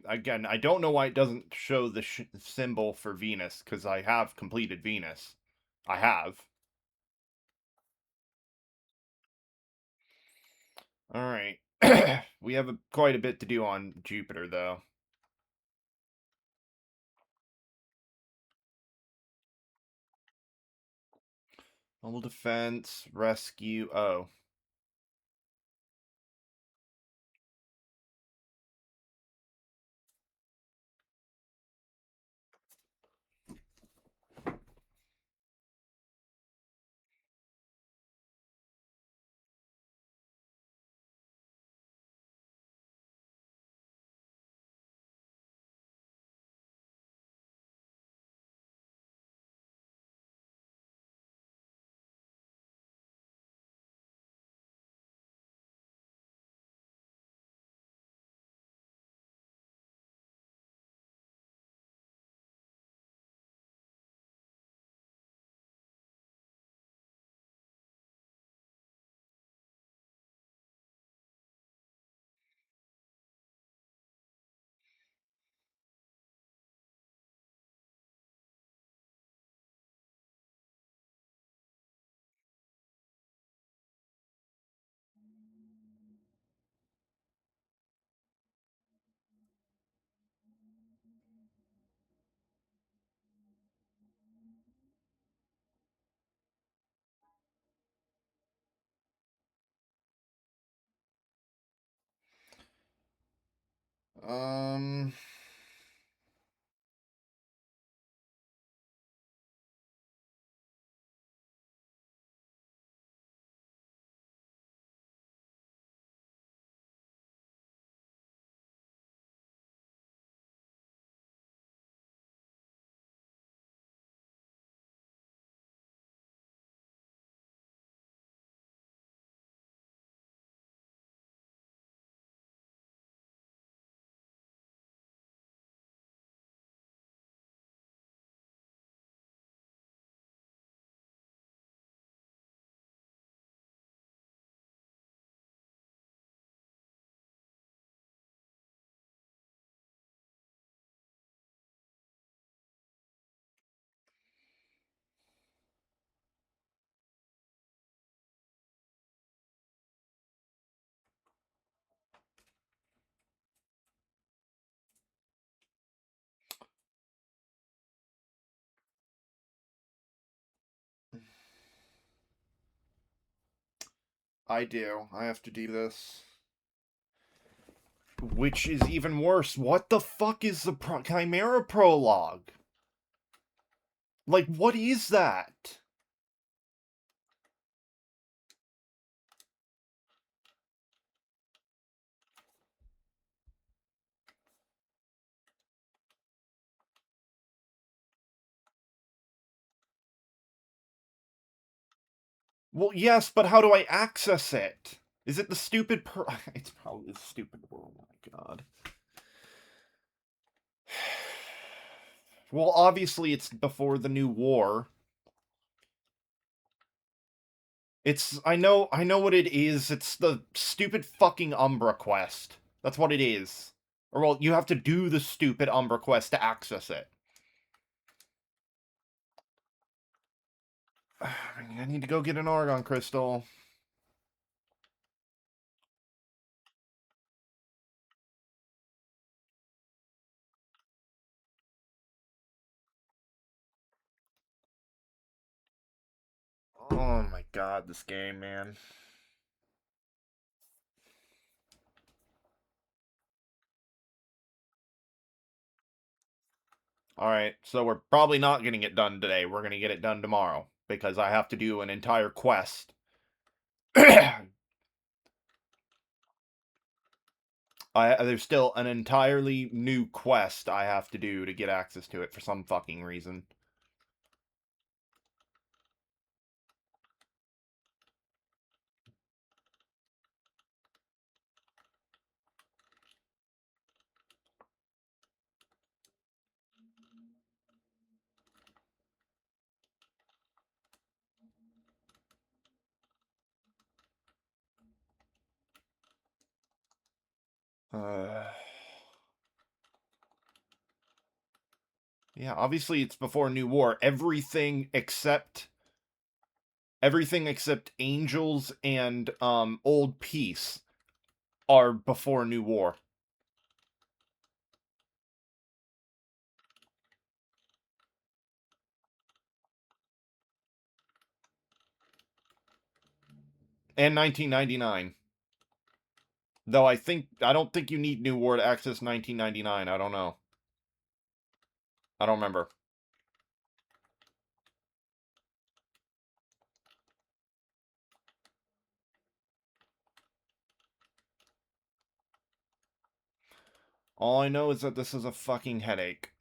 Again, I don't know why it doesn't show the symbol for Venus, because I have completed Venus. I have. Alright. We have quite a bit to do on Jupiter, though. Mobile defense, rescue. Oh. Um. I do. I have to do this. Which is even worse. What the fuck is the Chimera prologue? Like, what is that? Well, yes, but how do I access it? Is it the stupid It's probably the stupid world. Oh my god. Well, obviously it's before the new war. I know what it is. It's the stupid fucking Umbra quest. That's what it is. Or well, you have to do the stupid Umbra quest to access it. I need to go get an Argon crystal. Oh my god, this game, man. Alright, so we're probably not getting it done today. We're gonna get it done tomorrow. Because I have to do an entire quest. There's still an entirely new quest I have to do to get access to it for some fucking reason. Uh, Yeah, obviously it's before New War. Everything except Angels and Old Peace are before New War. And 1999. Though I don't think you need New War to access 1999. I don't know. I don't remember. All I know is that this is a fucking headache.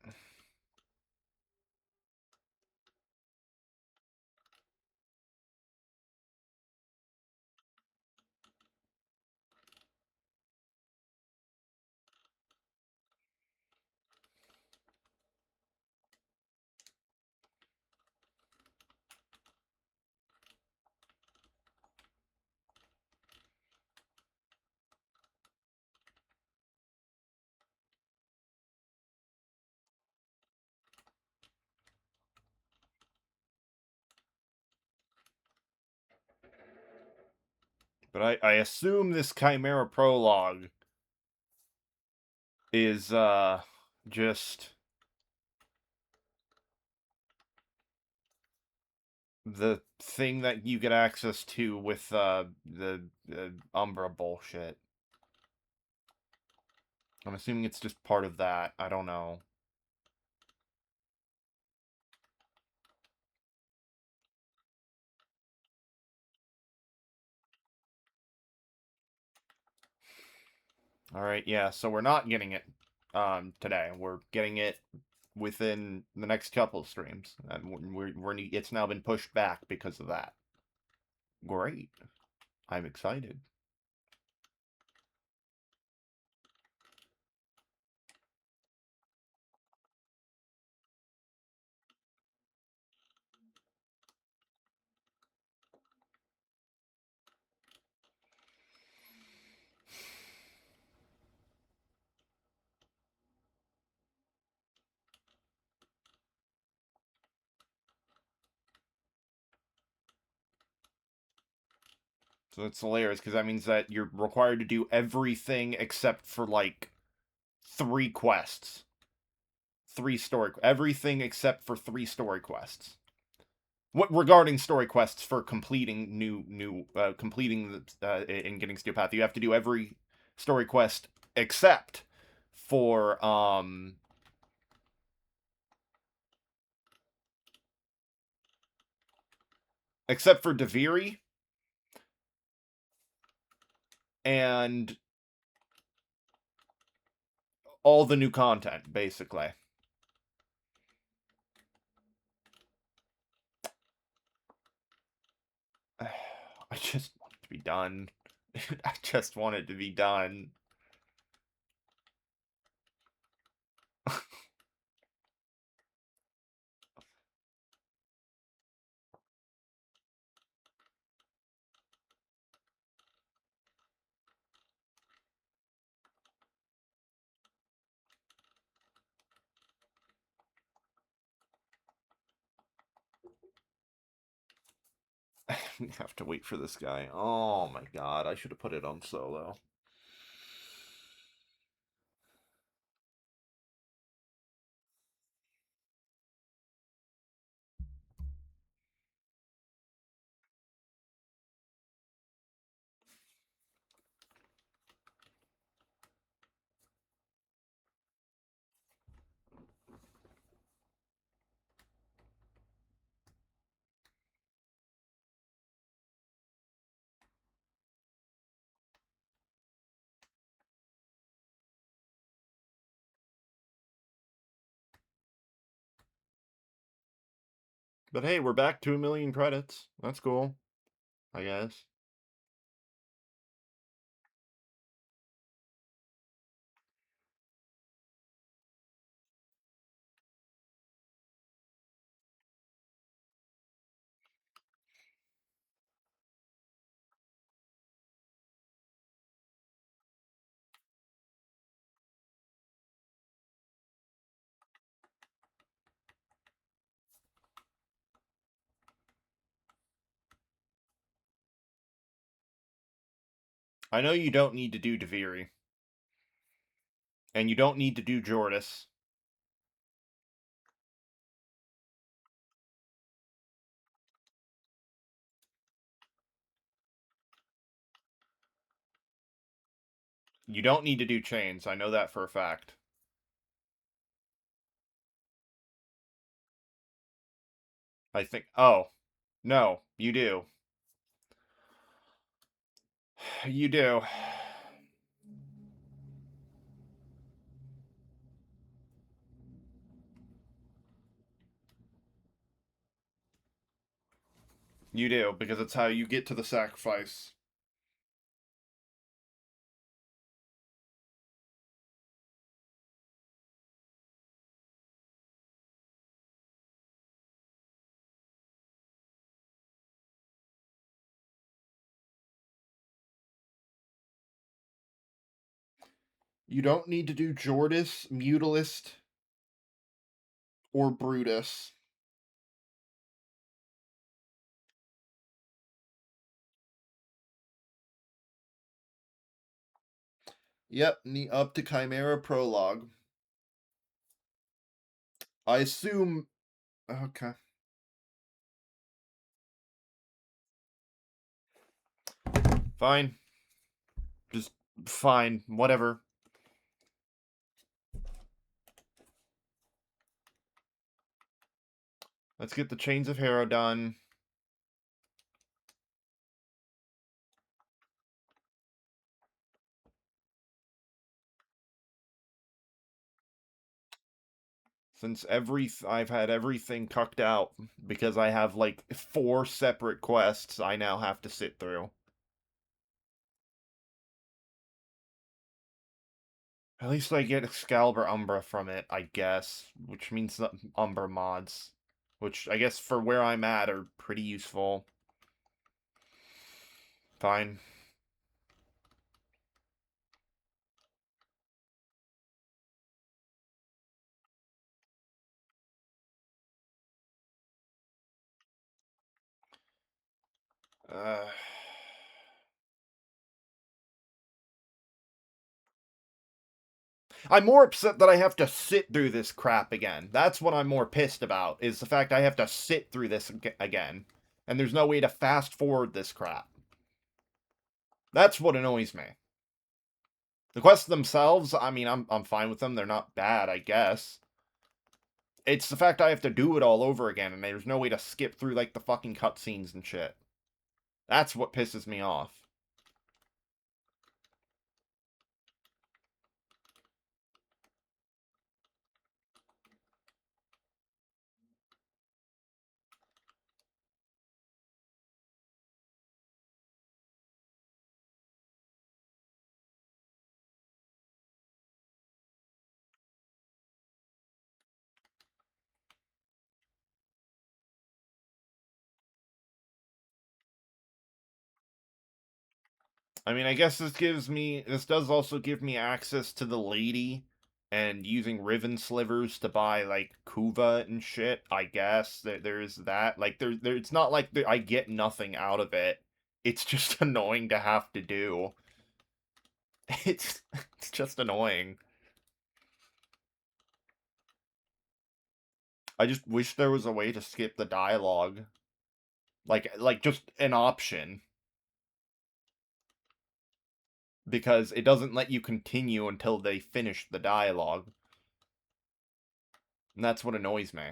But I assume this Chimera prologue is just the thing that you get access to with the Umbra bullshit. I'm assuming it's just part of that. I don't know. Alright, yeah, so we're not getting it today. We're getting it within the next couple of streams. And it's now been pushed back because of that. Great. I'm excited. So it's hilarious because that means that you're required to do everything except for like 3 quests. Everything except for 3 story quests. What regarding story quests for completing completing and getting Steel Path, you have to do every story quest except for Deviri and all the new content, basically. I just want it to be done. I just want it to be done. We have to wait for this guy. Oh my god, I should have put it on solo. But hey, we're back to 1,000,000 credits. That's cool, I guess. I know you don't need to do Deviri. And you don't need to do Jordis. You don't need to do Chains. I know that for a fact. I think... Oh. No, you do. You do. You do, because it's how you get to the sacrifice. You don't need to do Jordis, Mutalist, or Brutus. Yep, up to Chimera Prologue. I assume... Okay. Fine. Just fine. Whatever. Let's get the Chains of Harrow done. Since I've had everything cucked out because I have like 4 separate quests I now have to sit through. At least I get Excalibur Umbra from it, I guess, which means the Umbra mods, which I guess for where I'm at are pretty useful. Fine. Uh, I'm more upset that I have to sit through this crap again. That's what I'm more pissed about, is the fact I have to sit through this again. And there's no way to fast forward this crap. That's what annoys me. The quests themselves, I mean, I'm fine with them. They're not bad, I guess. It's the fact I have to do it all over again, and there's no way to skip through, like, the fucking cutscenes and shit. That's what pisses me off. I mean, I guess this does also give me access to the lady and using Riven slivers to buy, like, Kuva and shit, I guess. There's that. Like, it's not like I get nothing out of it. It's just annoying to have to do. It's just annoying. I just wish there was a way to skip the dialogue. Like just an option. Because it doesn't let you continue until they finish the dialogue. And that's what annoys me.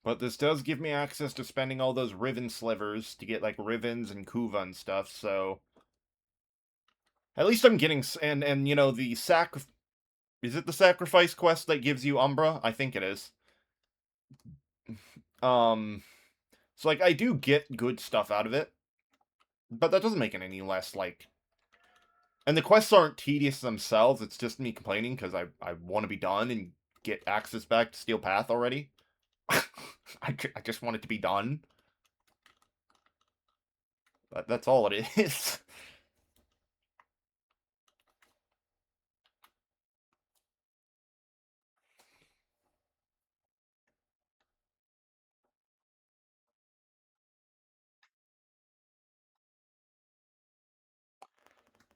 But this does give me access to spending all those Riven slivers to get like Rivens and Kuva and stuff, so at least I'm getting and you know the is it the sacrifice quest that gives you Umbra? I think it is. Um so like I do get good stuff out of it, but that doesn't make it any less like and the quests aren't tedious themselves, it's just me complaining because I want to be done and get access back to Steel Path already. I just want it to be done. That's all it is.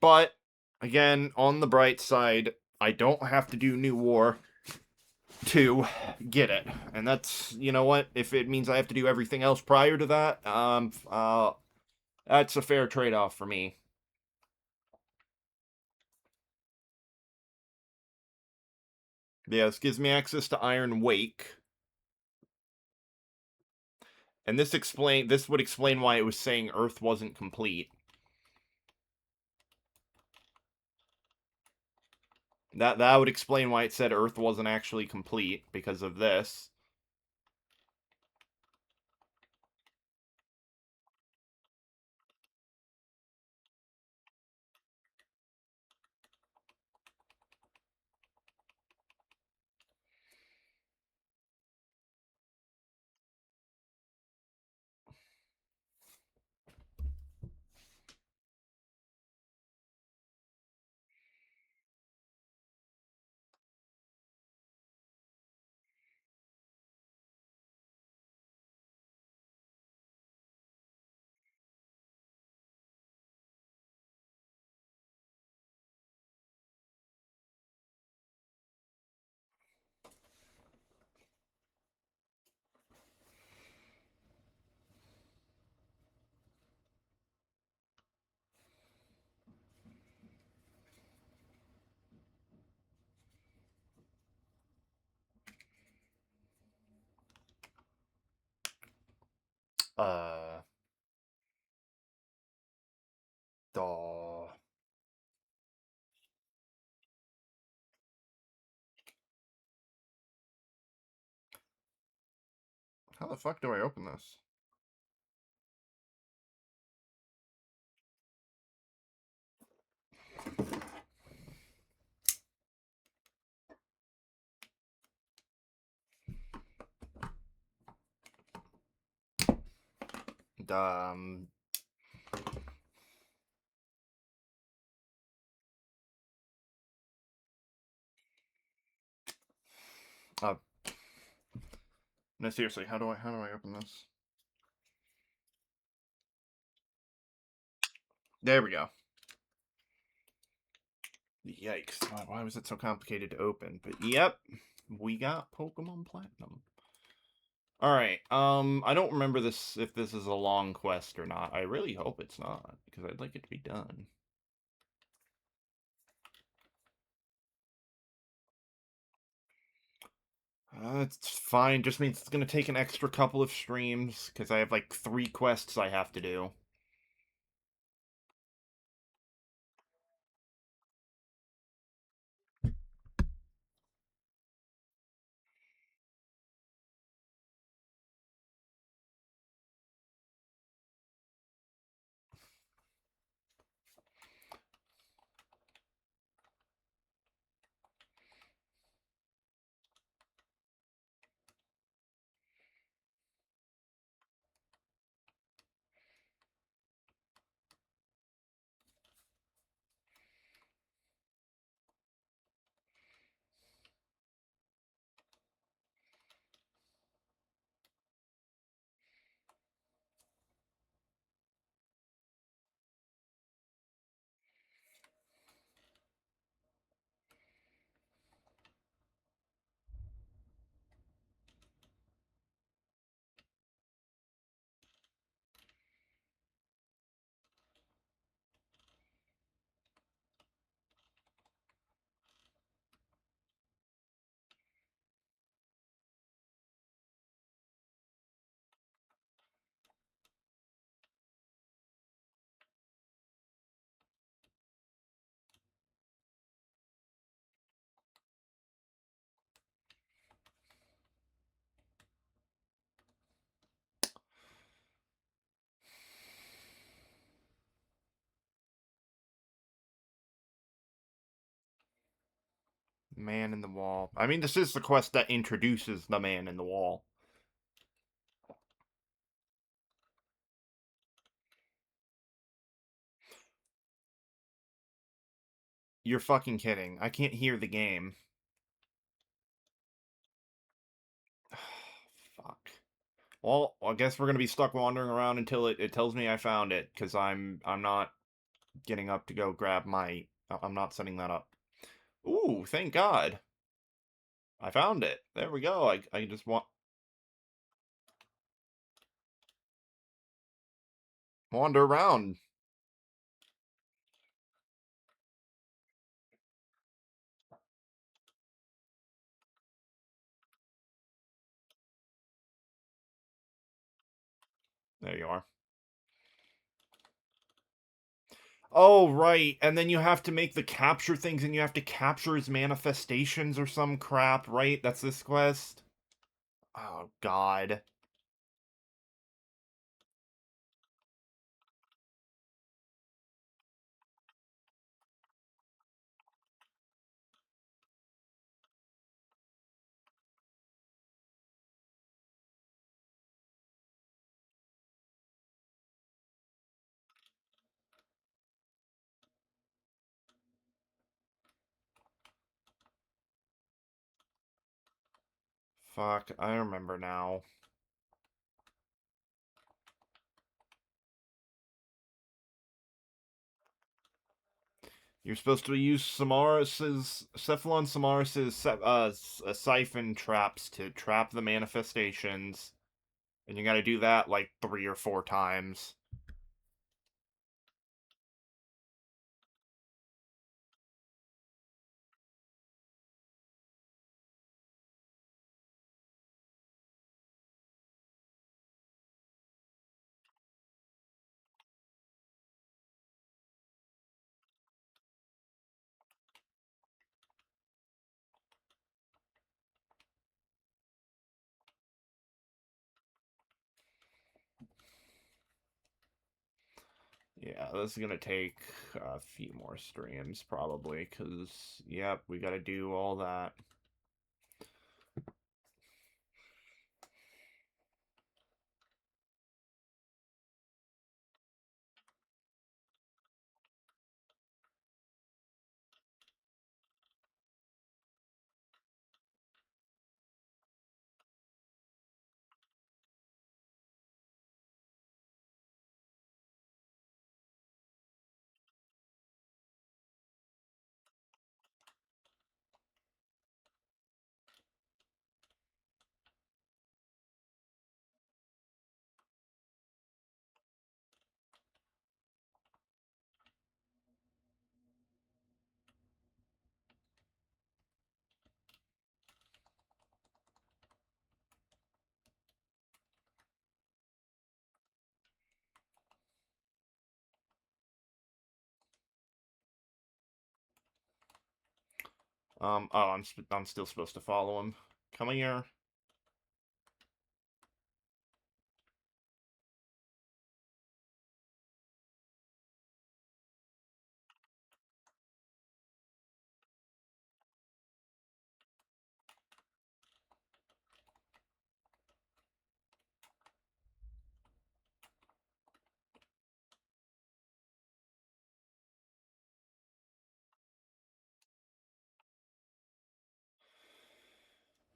But again, on the bright side, I don't have to do New War to get it, and that's you know what. If it means I have to do everything else prior to that, that's a fair trade-off for me. Yeah, this gives me access to Iron Wake, and this would explain why it was saying Earth wasn't complete. That would explain why it said Earth wasn't actually complete because of this. Uh, duh. How the fuck do I open this? Um, uh, no, seriously, how do I open this? There we go. Yikes! Why was it so complicated to open? But yep, we got Pokemon Platinum. All right. I don't remember this if this is a long quest or not. I really hope it's not because I'd like it to be done. It's fine. Just means it's gonna take an extra couple of streams because I have like 3 quests I have to do. Man in the wall. I mean, this is the quest that introduces the man in the wall. You're fucking kidding. I can't hear the game. Fuck. Well, I guess we're gonna be stuck wandering around until it tells me I found it, because I'm not getting up to go grab my... I'm not setting that up. Ooh, thank God. I found it. There we go. I just want... wander around. There you are. Oh, right. And then you have to make the capture things, and you have to capture his manifestations or some crap, right? That's this quest? Oh, God. Fuck, I remember now. You're supposed to use Cephalon Samaris's siphon traps to trap the manifestations. And you gotta do that like 3 or 4 times. Yeah, this is gonna take a few more streams probably, because, yep, we gotta do all that. Oh, I'm still supposed to follow him. Come here.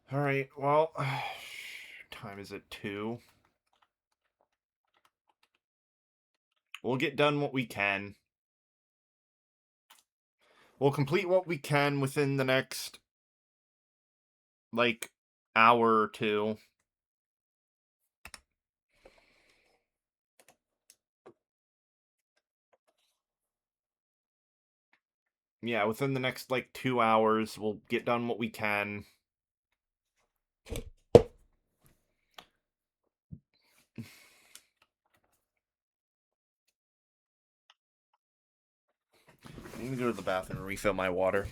Alright, well, time is at 2. We'll get done what we can. We'll complete what we can within the next, like, hour or two. Yeah, within the next, like, 2 hours, we'll get done what we can. I'm gonna go to the bathroom and refill my water.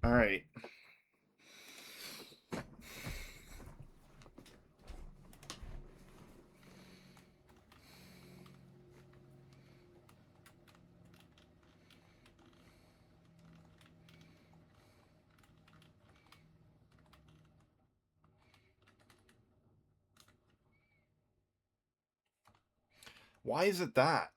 All right. Why is it that?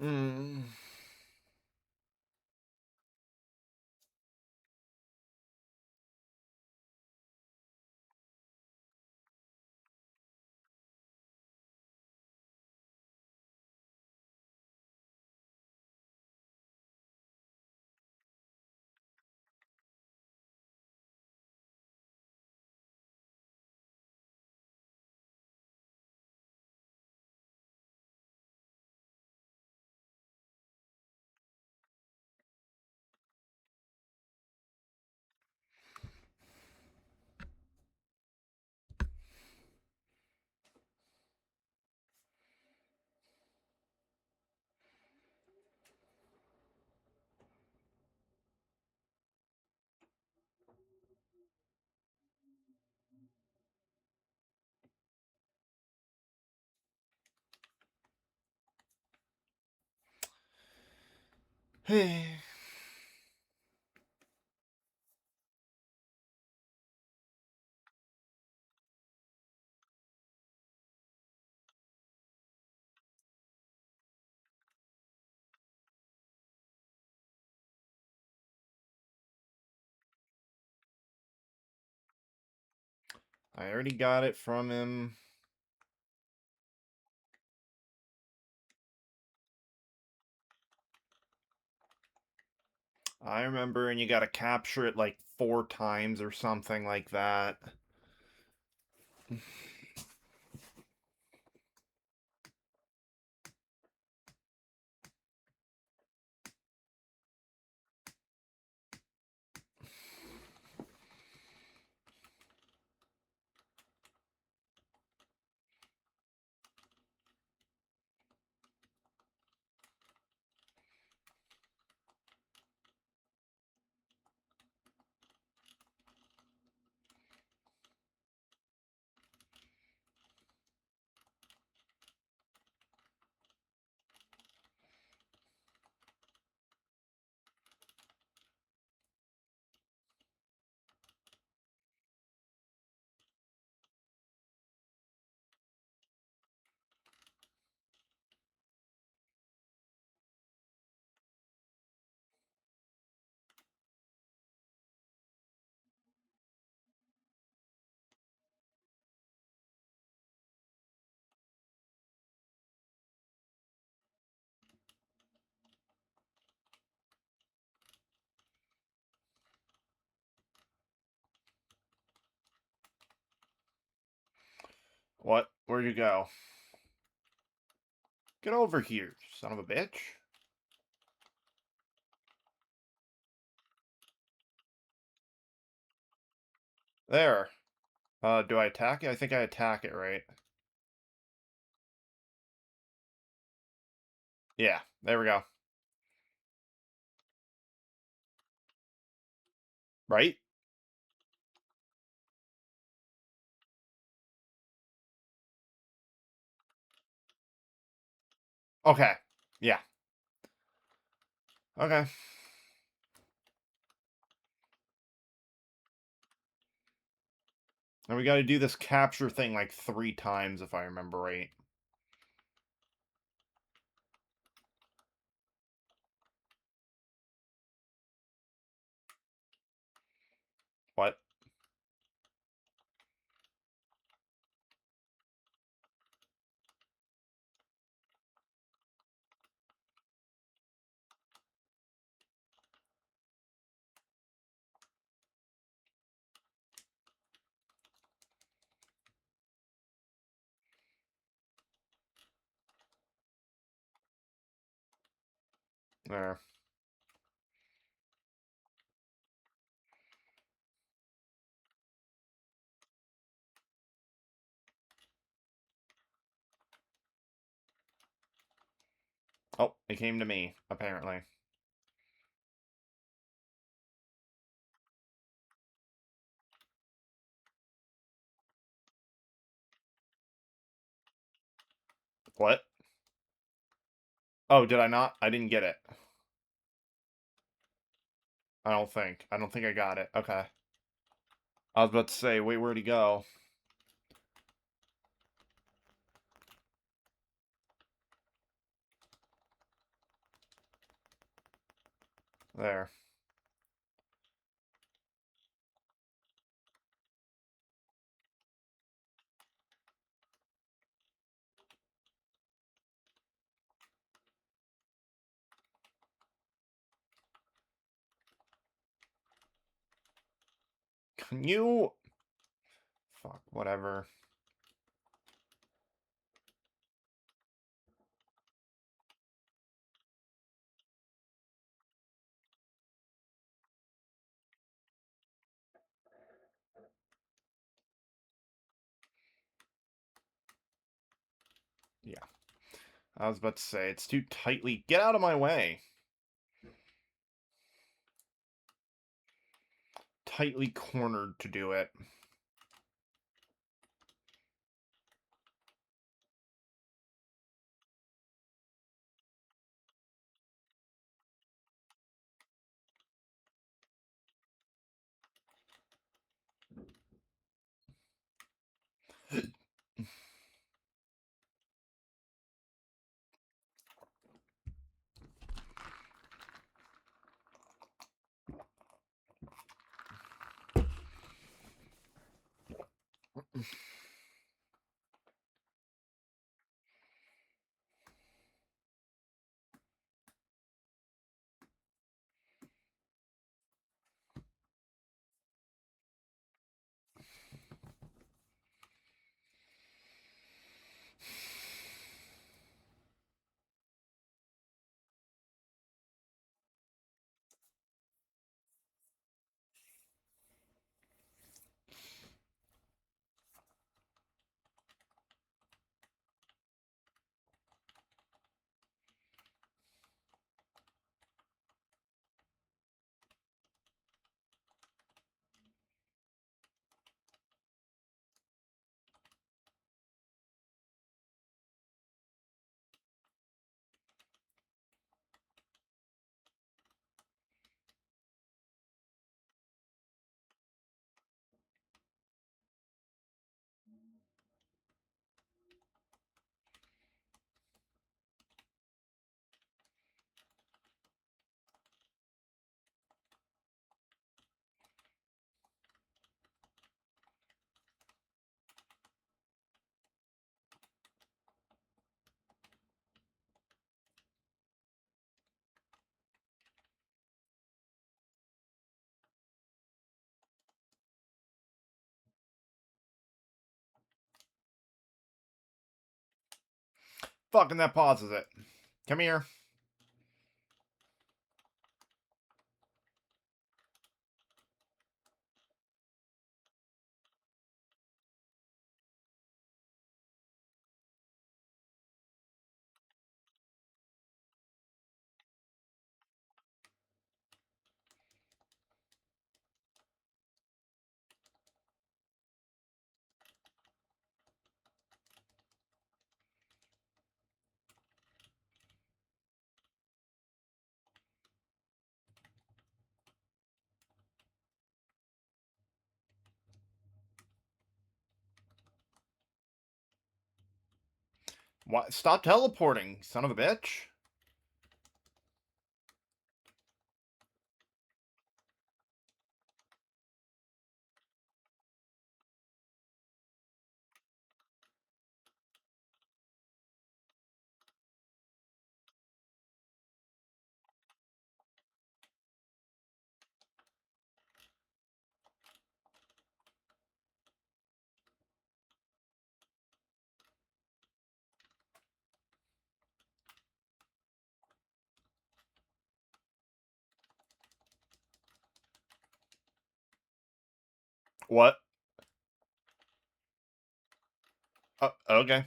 Mm. Hey. I already got it from him. I remember, and you got to capture it like 4 times or something like that. What? Where'd you go? Get over here, son of a bitch. There. Do I attack it? I think I attack it, right? Yeah, there we go. Right? Okay. Yeah. Okay. And we gotta do this capture thing like 3 times, if I remember right. What? There. Oh, it came to me, apparently. What? Oh, did I not? I didn't get it. I don't think. I don't think I got it. Okay. I was about to say, wait, where'd he go? There. Can you... Fuck, whatever. Yeah. I was about to say, it's too tightly... Get out of my way! Tightly cornered to do it. Fucking that pauses it. Come here. What? Stop teleporting, son of a bitch. What? Okay.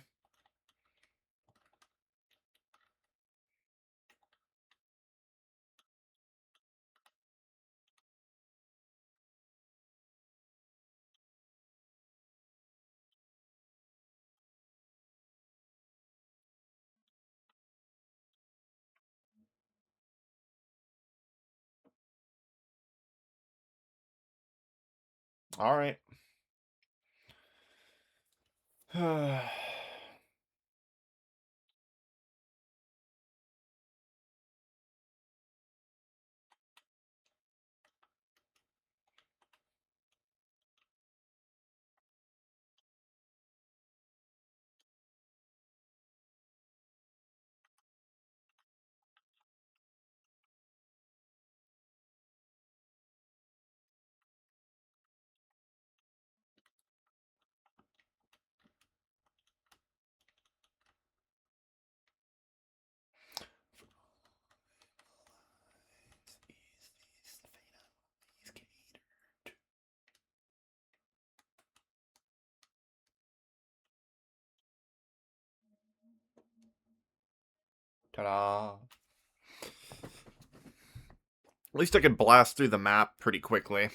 All right. Ta-da. At least I could blast through the map pretty quickly.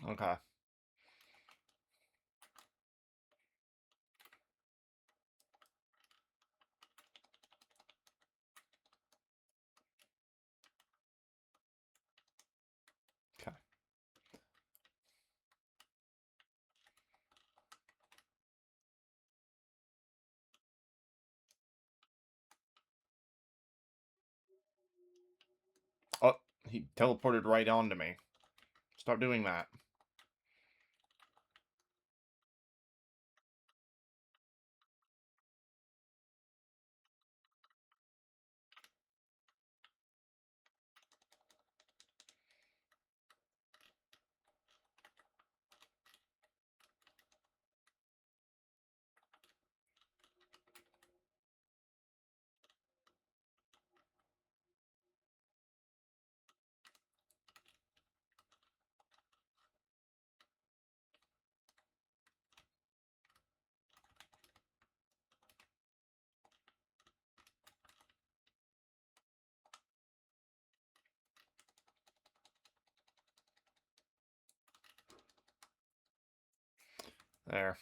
Okay. Okay. Oh, he teleported right onto me. Stop doing that. There.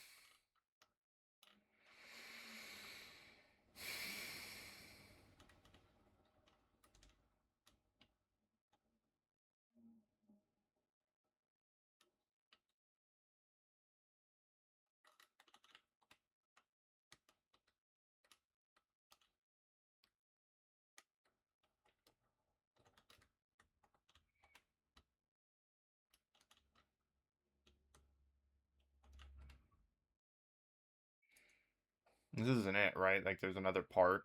This isn't it, right? Like, there's another part.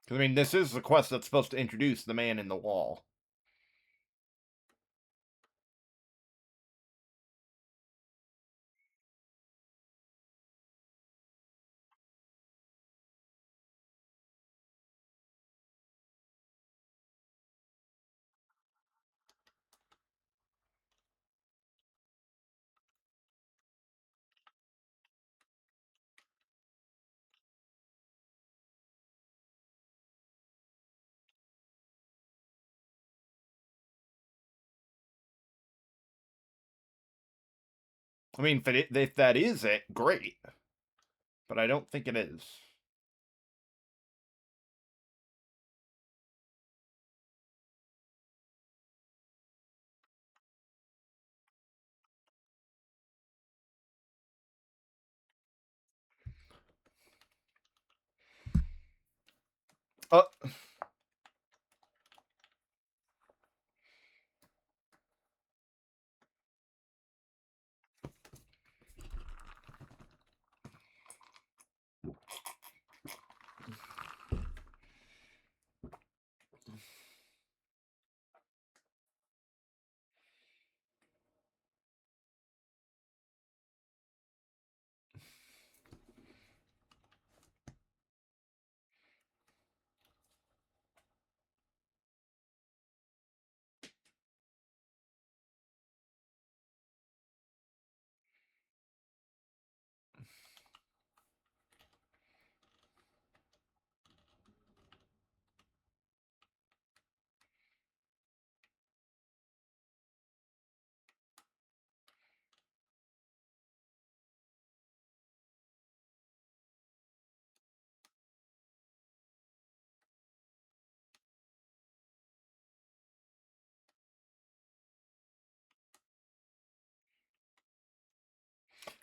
I mean, this is the quest that's supposed to introduce the man in the wall. I mean, if that is it, great. But I don't think it is. Uh,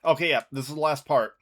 okay, yeah, this is the last part.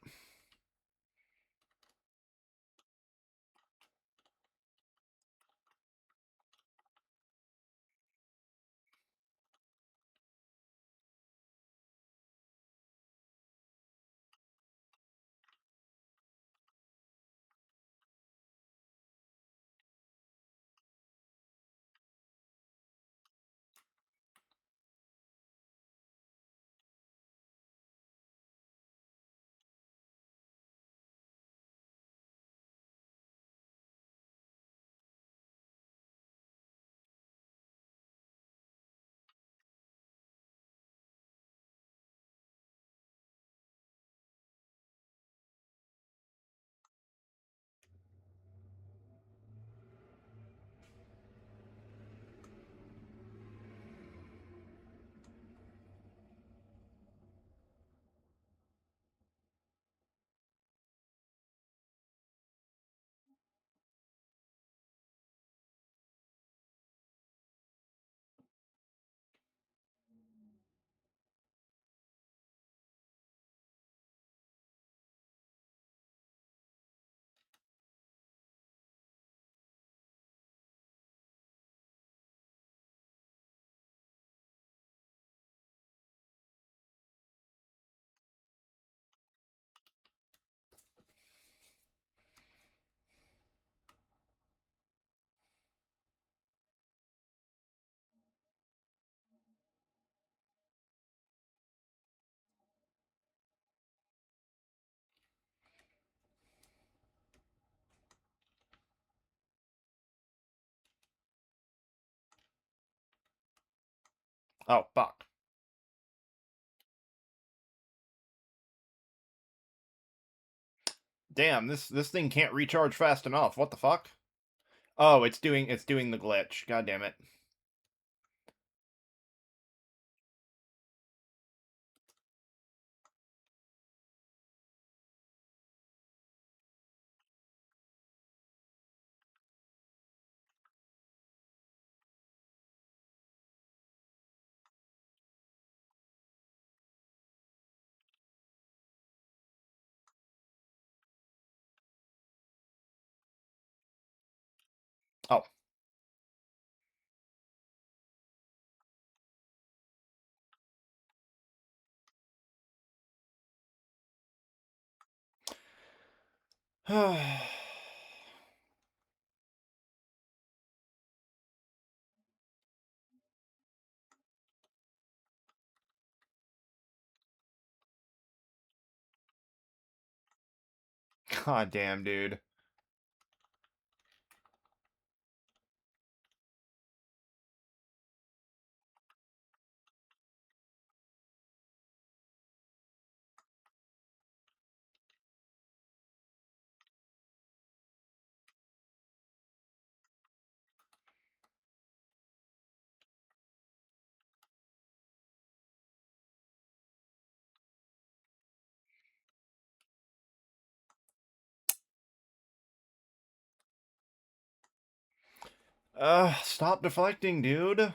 Oh, fuck. Damn, this thing can't recharge fast enough. What the fuck? Oh, it's doing the glitch. God damn it. God damn, dude. Stop deflecting, dude.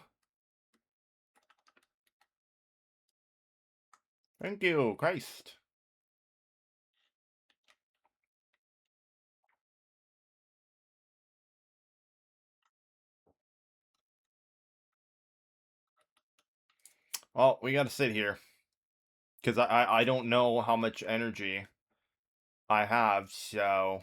Thank you, Christ. Well, we gotta sit here. Because I don't know how much energy I have, so...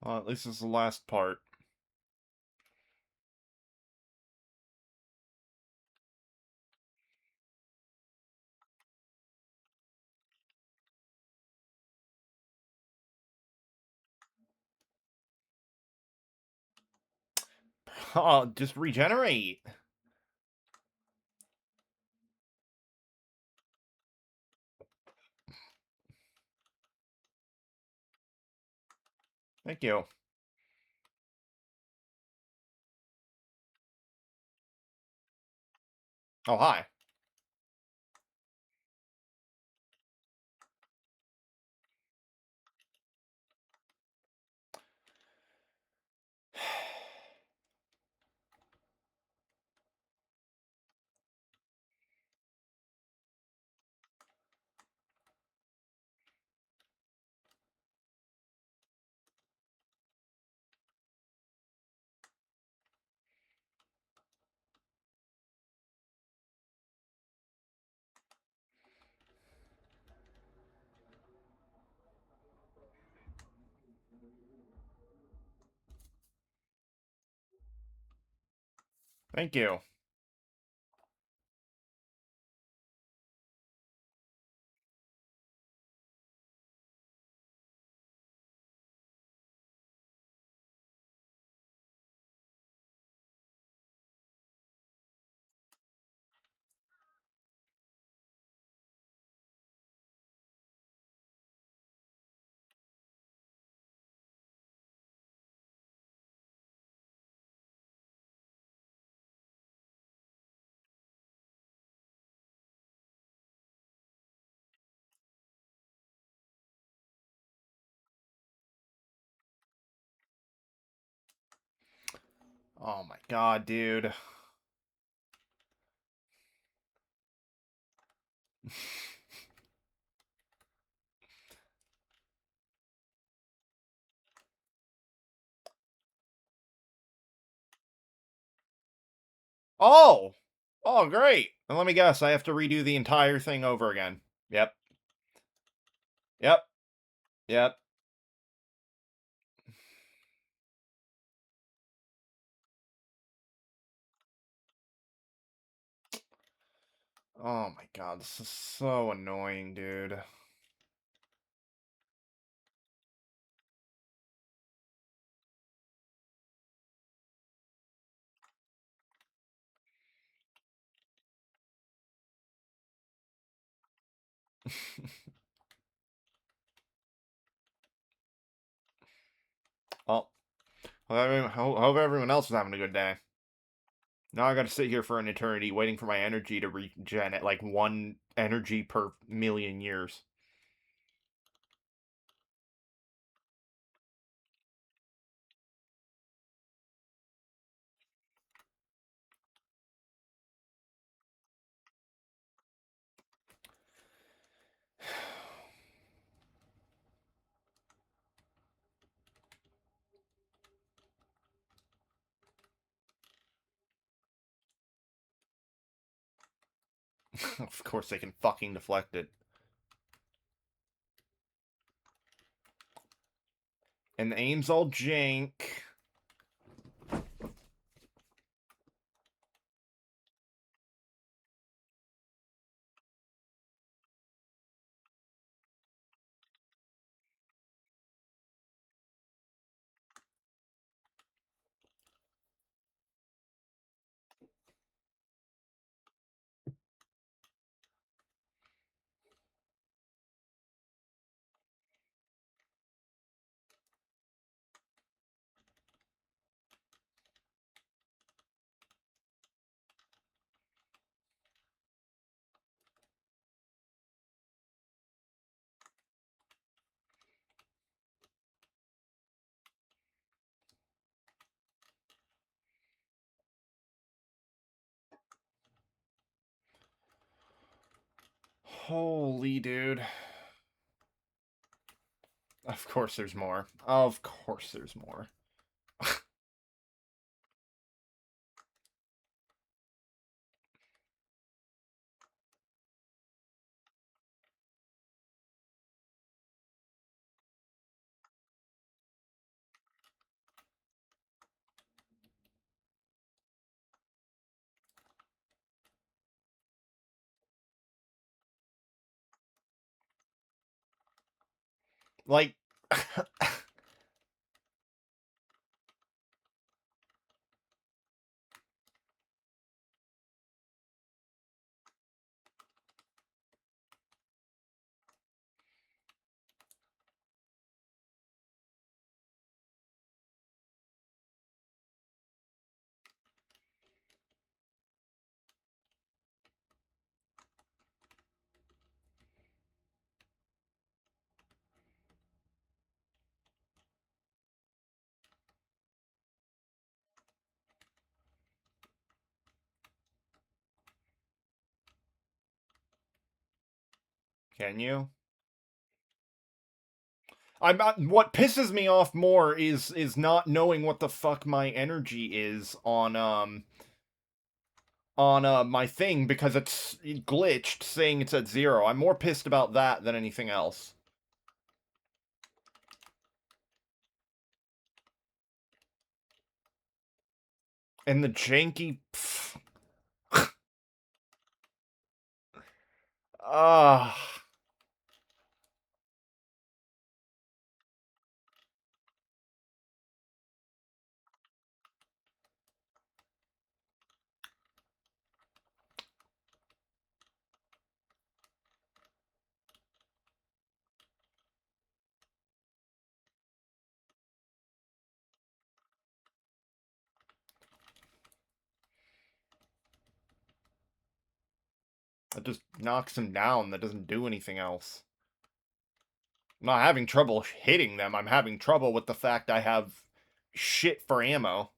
Well, at least this is the last part. Oh, just regenerate. Thank you. Oh, hi. Thank you. Oh my god, dude. Oh! Oh, great. And let me guess, I have to redo the entire thing over again. Yep. Yep. Yep. Oh my god, this is so annoying, dude. Well, hope everyone else is having a good day. Now I gotta sit here for an eternity waiting for my energy to regen at like 1 energy per million years. Of course they can fucking deflect it. And the aim's all jank. Holy dude. Of course there's more. Of course there's more. Like can you? I'm not, what pisses me off more is not knowing what the fuck my energy is on my thing because it's glitched saying it's at 0. I'm more pissed about that than anything else. And the janky ah it just knocks him down. That doesn't do anything else. I'm not having trouble hitting them. I'm having trouble with the fact I have shit for ammo.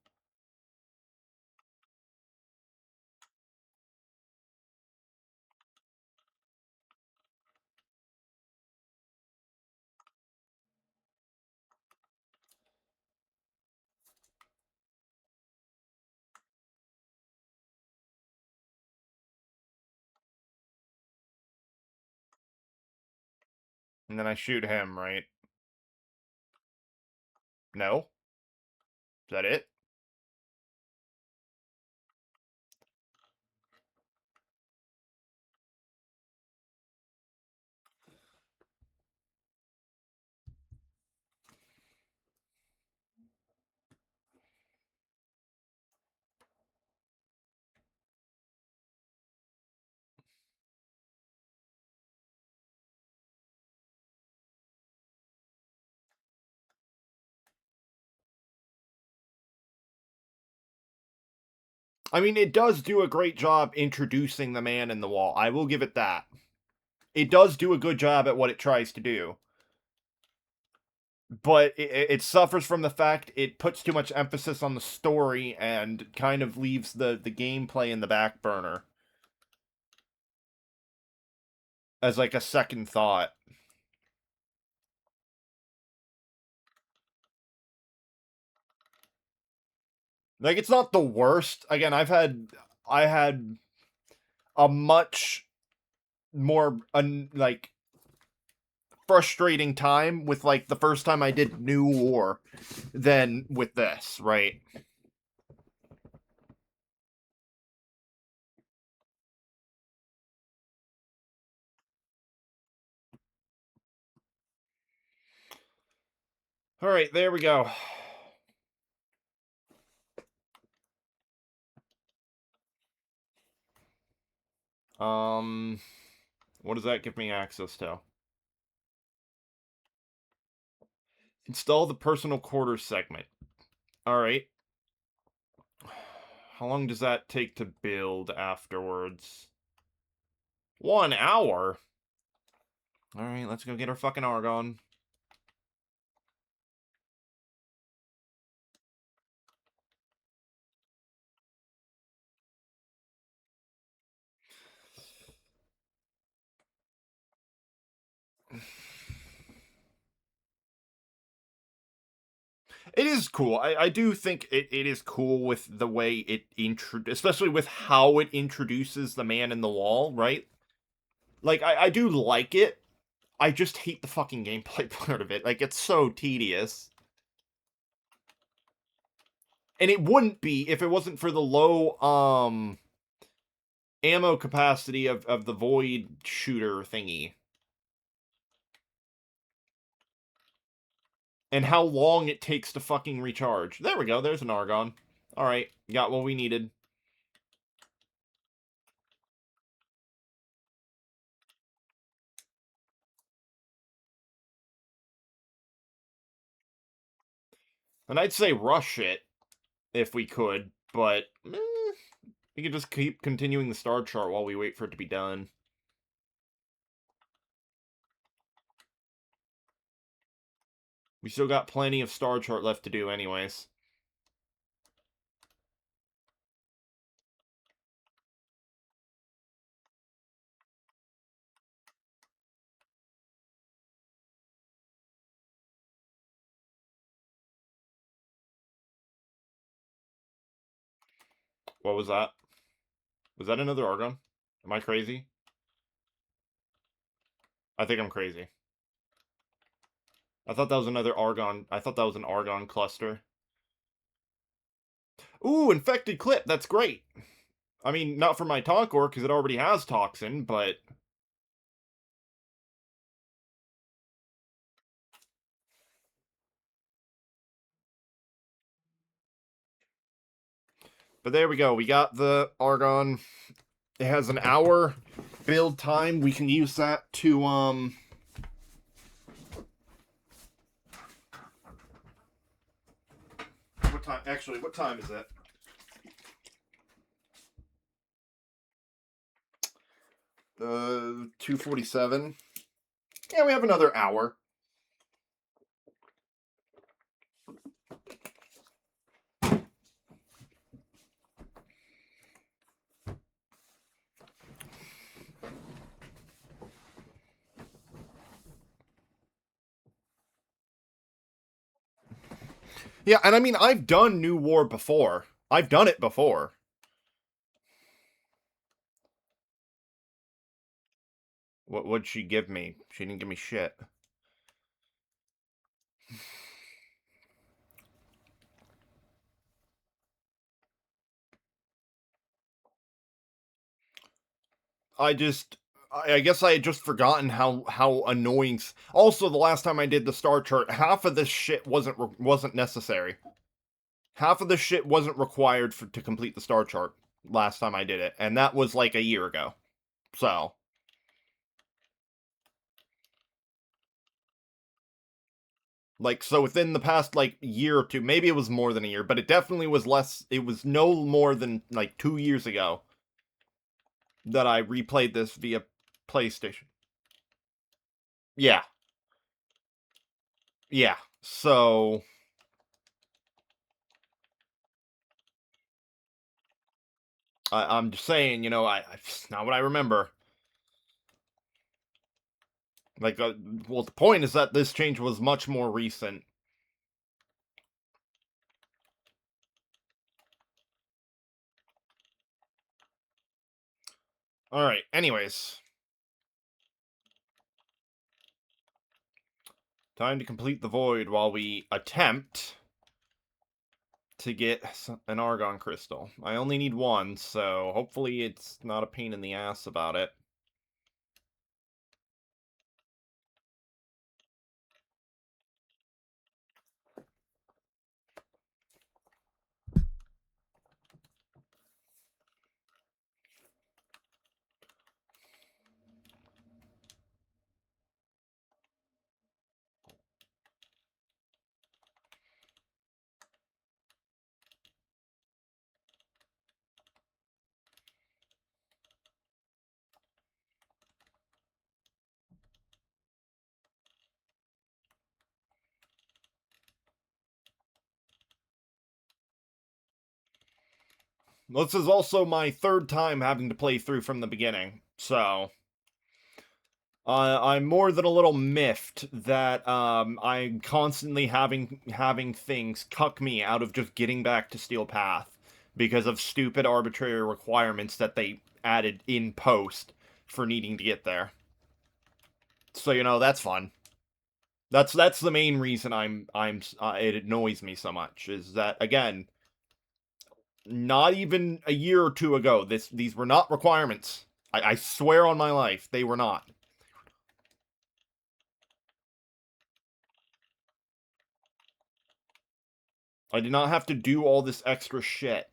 And then I shoot him, right? No? Is that it? I mean, it does do a great job introducing the man in the wall. I will give it that. It does do a good job at what it tries to do. But it suffers from the fact it puts too much emphasis on the story and kind of leaves the gameplay in the back burner as like a second thought. Like it's not the worst. Again, I had a much more like frustrating time with like the first time I did New War than with this, right? All right, there we go. Um, what does that give me access to? Install the personal quarters segment. All right. How long does that take to build afterwards? 1 hour? Alright, let's go get our fucking Argon. It is cool. I do think it is cool with the way it especially with how it introduces the man in the wall, right? Like, I do like it. I just hate the fucking gameplay part of it. Like, it's so tedious. And it wouldn't be if it wasn't for the low, ammo capacity of the void shooter thingy. And how long it takes to fucking recharge. There we go, there's an Argon. Alright, got what we needed. And I'd say rush it, if we could, but we could just keep continuing the star chart while we wait for it to be done. We still got plenty of star chart left to do anyways. What was that? Was that another Argon? Am I crazy? I think I'm crazy. I thought that was another Argon. I thought that was an Argon cluster. Ooh, infected clip. That's great. I mean, not for my Tonkor, because it already has Toxin, but... But there we go. We got the Argon. It has an hour build time. We can use that to, What time? Actually, what time is it? 2:47. Yeah, we have another hour. Yeah, and I mean, I've done New War before. I've done it before. What'd she give me? She didn't give me shit. I guess I had just forgotten how annoying. Also, the last time I did the star chart, half of this shit wasn't necessary. Half of the shit wasn't required to complete the star chart last time I did it, and that was like a year ago. So, Like, so within the past, like, year or two, maybe it was more than a year, but it definitely was less, it was no more than, like, 2 years ago that I replayed this via PlayStation. Yeah, yeah. So, I'm just saying, not what I remember. Like, well, the point is that this change was much more recent. Alright, anyways. Time to complete the void while we attempt to get an argon crystal. I only need one, so hopefully it's not a pain in the ass about it. This is also my third time having to play through from the beginning, so I'm more than a little miffed that I'm constantly having things cuck me out of just getting back to Steel Path because of stupid arbitrary requirements that they added in post for needing to get there. So that's fun. That's the main reason I'm it annoys me so much is that again, not even a year or two ago, these were not requirements. I swear on my life, they were not. I did not have to do all this extra shit.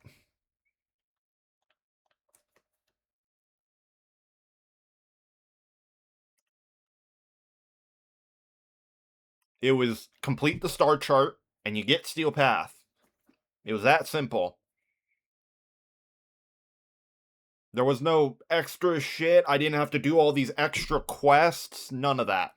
It was complete the star chart and you get Steel Path. It was that simple. There was no extra shit. I didn't have to do all these extra quests. None of that.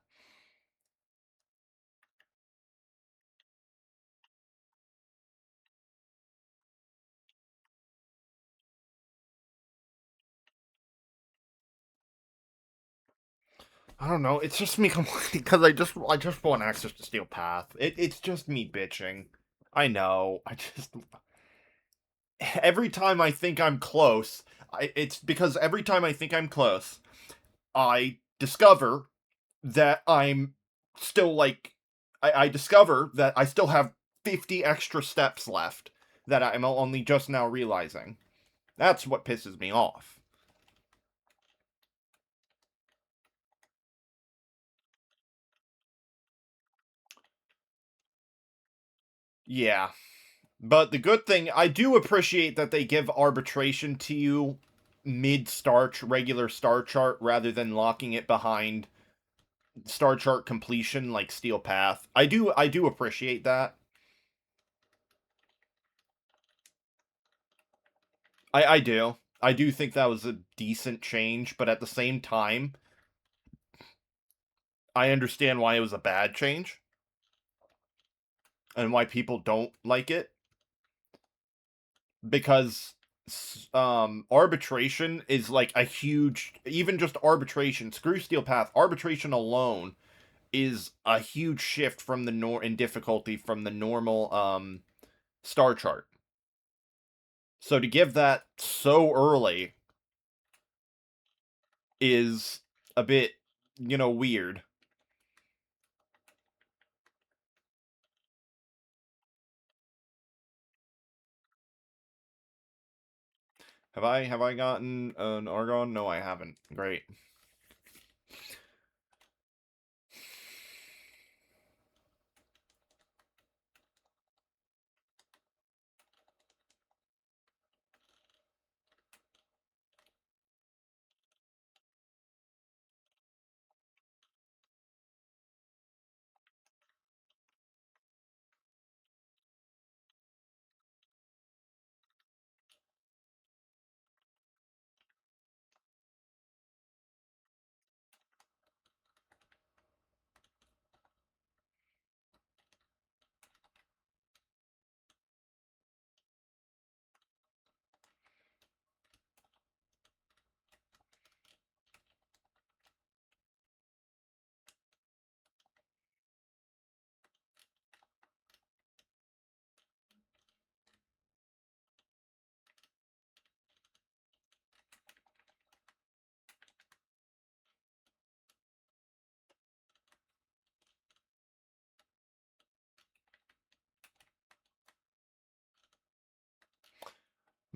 I don't know. It's just me complaining because I just want access to Steel Path. It's just me bitching. I know. I just every time I think I'm close, it's because every time I think I'm close, I discover that I'm still like I discover that I still have 50 extra steps left that I'm only just now realizing. That's what pisses me off. Yeah. But the good thing, I do appreciate that they give arbitration to you regular star chart rather than locking it behind star chart completion like Steel Path. I do appreciate that. I do. I do think that was a decent change, but at the same time, I understand why it was a bad change and why people don't like it because arbitration is like a huge even just arbitration, screw Steel Path, arbitration alone is a huge shift from the in difficulty from the normal star chart. So to give that so early is a bit, weird. Have I gotten an Argon? No, I haven't. Great.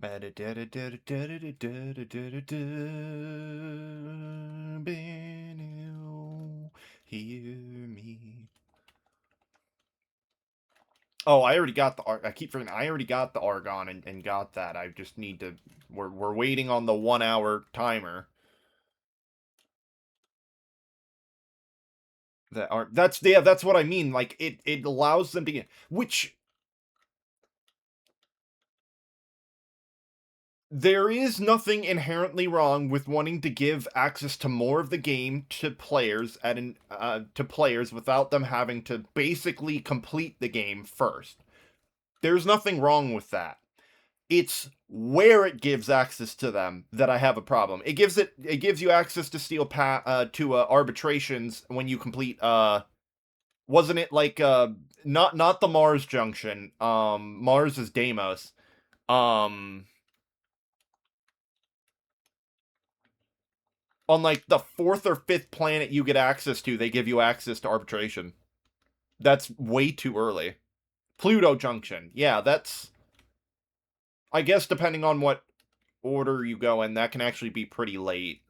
Hear me. Oh, I already got the I keep forgetting. I already got the argon and got that. I just need to. We're waiting on the 1 hour timer. That are that's yeah. That's what I mean. Like it allows them to get which there is nothing inherently wrong with wanting to give access to more of the game to players to players without them having to basically complete the game first. There's nothing wrong with that. It's where it gives access to them that I have a problem. It gives you access to to arbitrations when you complete wasn't it like not the Mars junction. Mars is Deimos. Um on like the fourth or fifth planet you get access to, they give you access to arbitration. That's way too early. Pluto junction. Yeah, that's I guess depending on what order you go in, that can actually be pretty late.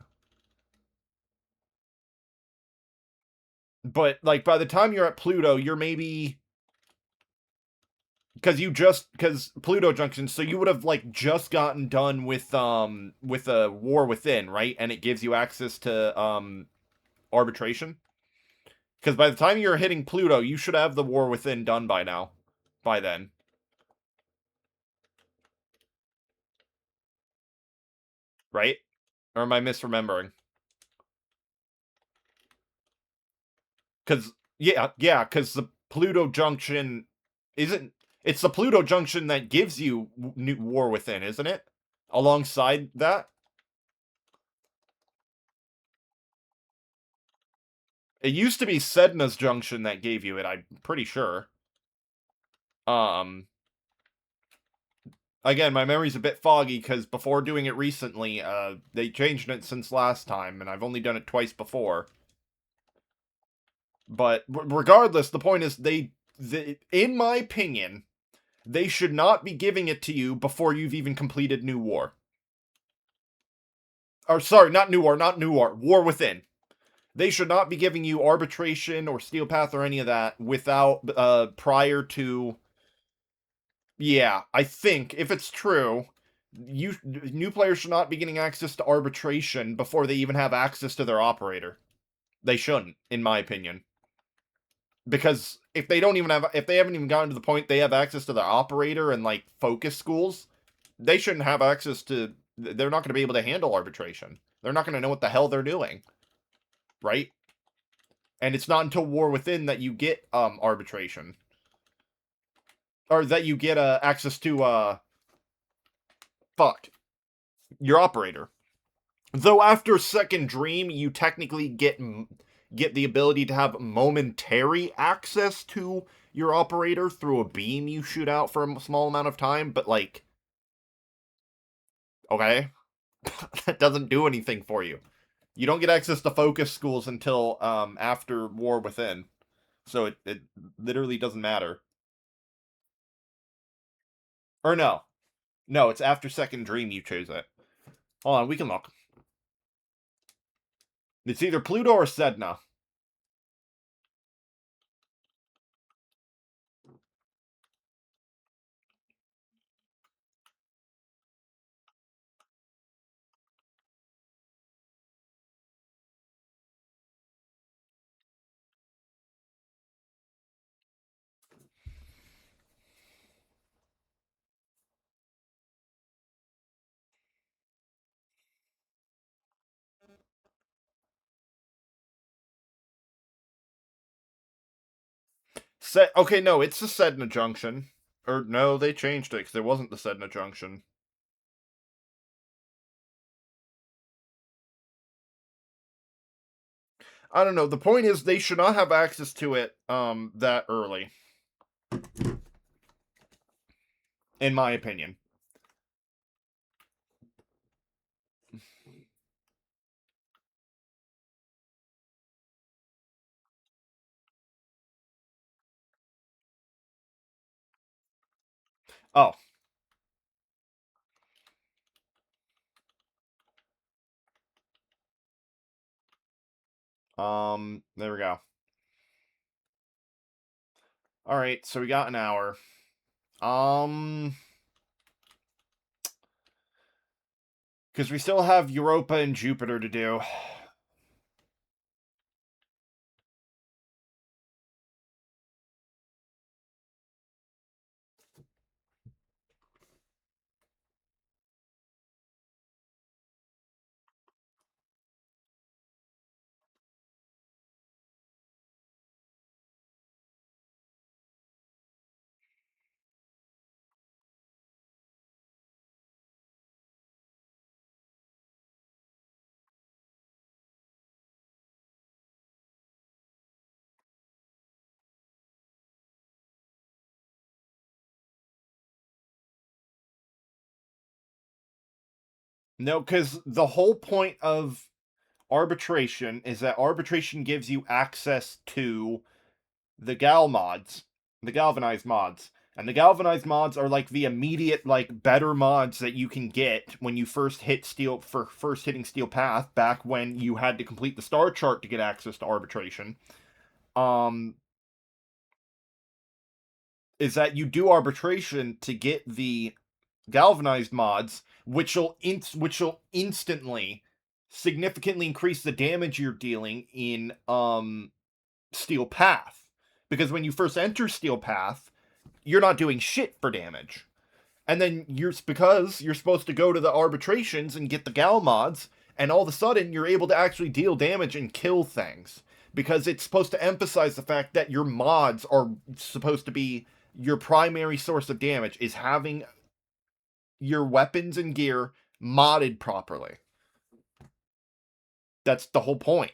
But like by the time you're at Pluto, you're maybe because Pluto Junction, so you would have like just gotten done with a war within, right? And it gives you access to arbitration. Because by the time you're hitting Pluto, you should have the war within done by now. By then, right? Or am I misremembering? Because because the Pluto Junction isn't. It's the Pluto Junction that gives you new war within, isn't it? Alongside that, it used to be Sedna's Junction that gave you it. I'm pretty sure. Um, Again, my memory's a bit foggy because before doing it recently, they changed it since last time, and I've only done it twice before. But regardless, the point is in my opinion, they should not be giving it to you before you've even completed New War. Or sorry, not New War, War Within. They should not be giving you arbitration or steel path or any of that without prior to. Yeah, I think if it's true, new players should not be getting access to arbitration before they even have access to their operator. They shouldn't, in my opinion, because if they haven't even gotten to the point they have access to their operator and like focus schools, they shouldn't have access to. They're not going to be able to handle arbitration. They're not going to know what the hell they're doing, right? And it's not until War Within that you get arbitration or that you get access to fuck your operator. Though after Second Dream, you technically get the ability to have momentary access to your operator through a beam you shoot out for a small amount of time, but like, okay, that doesn't do anything for you. You don't get access to focus schools until after War Within, so it literally doesn't matter. Or no, it's after Second Dream you choose it. Hold on, we can look. It's either Pluto or Sedna. Okay, no, it's the Sedna Junction. Or no, they changed it because it wasn't the Sedna Junction. I don't know. The point is they should not have access to it that early, in my opinion. Oh, There we go. All right, so we got an hour. Because we still have Europa and Jupiter to do. No, because the whole point of arbitration is that arbitration gives you access to the gal mods, the galvanized mods. And the galvanized mods are like the immediate, like, better mods that you can get when you first hit steel for first hitting Steel Path, back when you had to complete the star chart to get access to arbitration. Um is that you do arbitration to get the galvanized mods, which will instantly significantly increase the damage you're dealing in Steel Path. Because when you first enter Steel Path, you're not doing shit for damage. And then because you're supposed to go to the arbitrations and get the gal mods, and all of a sudden you're able to actually deal damage and kill things. Because it's supposed to emphasize the fact that your mods are supposed to be your primary source of damage, is having your weapons and gear modded properly. That's the whole point.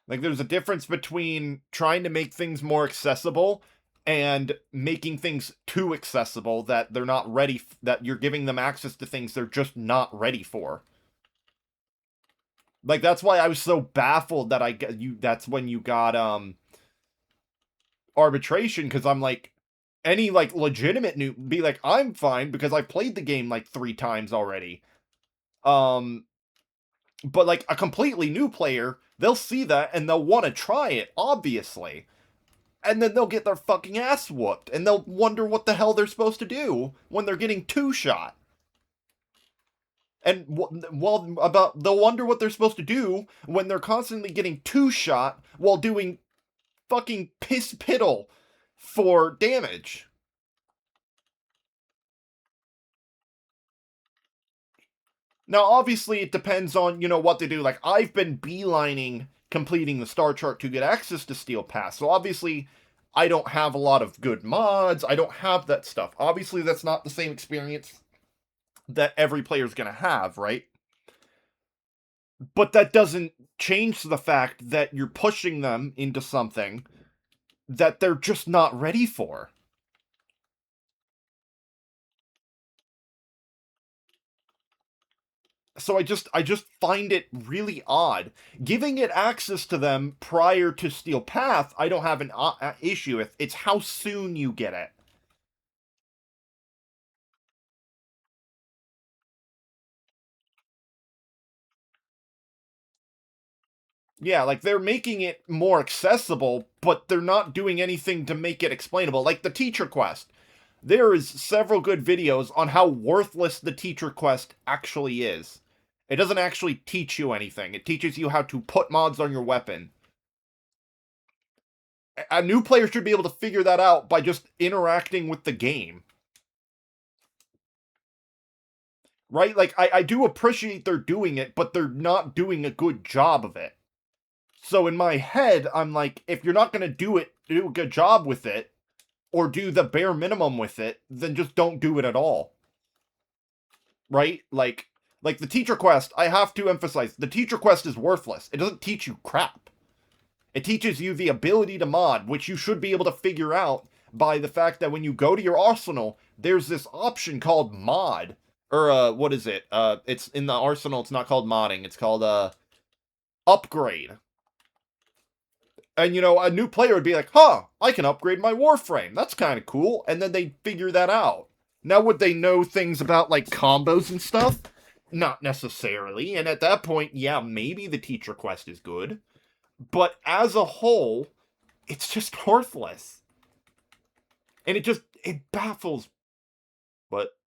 Like, there's a difference between trying to make things more accessible and making things too accessible that they're not ready, that you're giving them access to things they're just not ready for. Like, that's why I was so baffled that I got you. That's when you got arbitration, because I'm like, any like legitimate new be like, I'm fine because I played the game like 3 times already. Um, but like a completely new player, they'll see that and they'll want to try it, obviously. And then they'll get their fucking ass whooped, and they'll wonder what the hell they're supposed to do when they're getting two-shot. And they'll wonder what they're supposed to do when they're constantly getting two-shot while doing fucking piss piddle for damage. Now, obviously, it depends on, what they do. Like, I've been beelining completing the star chart to get access to Steel Pass, so obviously, I don't have a lot of good mods. I don't have that stuff. Obviously, that's not the same experience that every player's gonna have, right? But that doesn't change the fact that you're pushing them into something that they're just not ready for. So I just find it really odd giving it access to them prior to Steel Path. I don't have an issue with. It's how soon you get it. Yeah, like, they're making it more accessible, but they're not doing anything to make it explainable. Like the teacher quest, there is several good videos on how worthless the teacher quest actually is. It doesn't actually teach you anything. It teaches you how to put mods on your weapon. A new player should be able to figure that out by just interacting with the game. Right? Like, I do appreciate they're doing it, but they're not doing a good job of it. So in my head, I'm like, if you're not gonna do a good job with it, or do the bare minimum with it, then just don't do it at all. Right? Like the teacher quest, I have to emphasize, the teacher quest is worthless. It doesn't teach you crap. It teaches you the ability to mod, which you should be able to figure out by the fact that when you go to your arsenal, there's this option called mod. Or what is it? It's in the arsenal, it's not called modding, it's called upgrade. And a new player would be like, huh, I can upgrade my Warframe. That's kind of cool. And then they figure that out. Now, would they know things about like combos and stuff? Not necessarily. And at that point, yeah, maybe the teacher quest is good. But as a whole, it's just worthless. And it baffles, but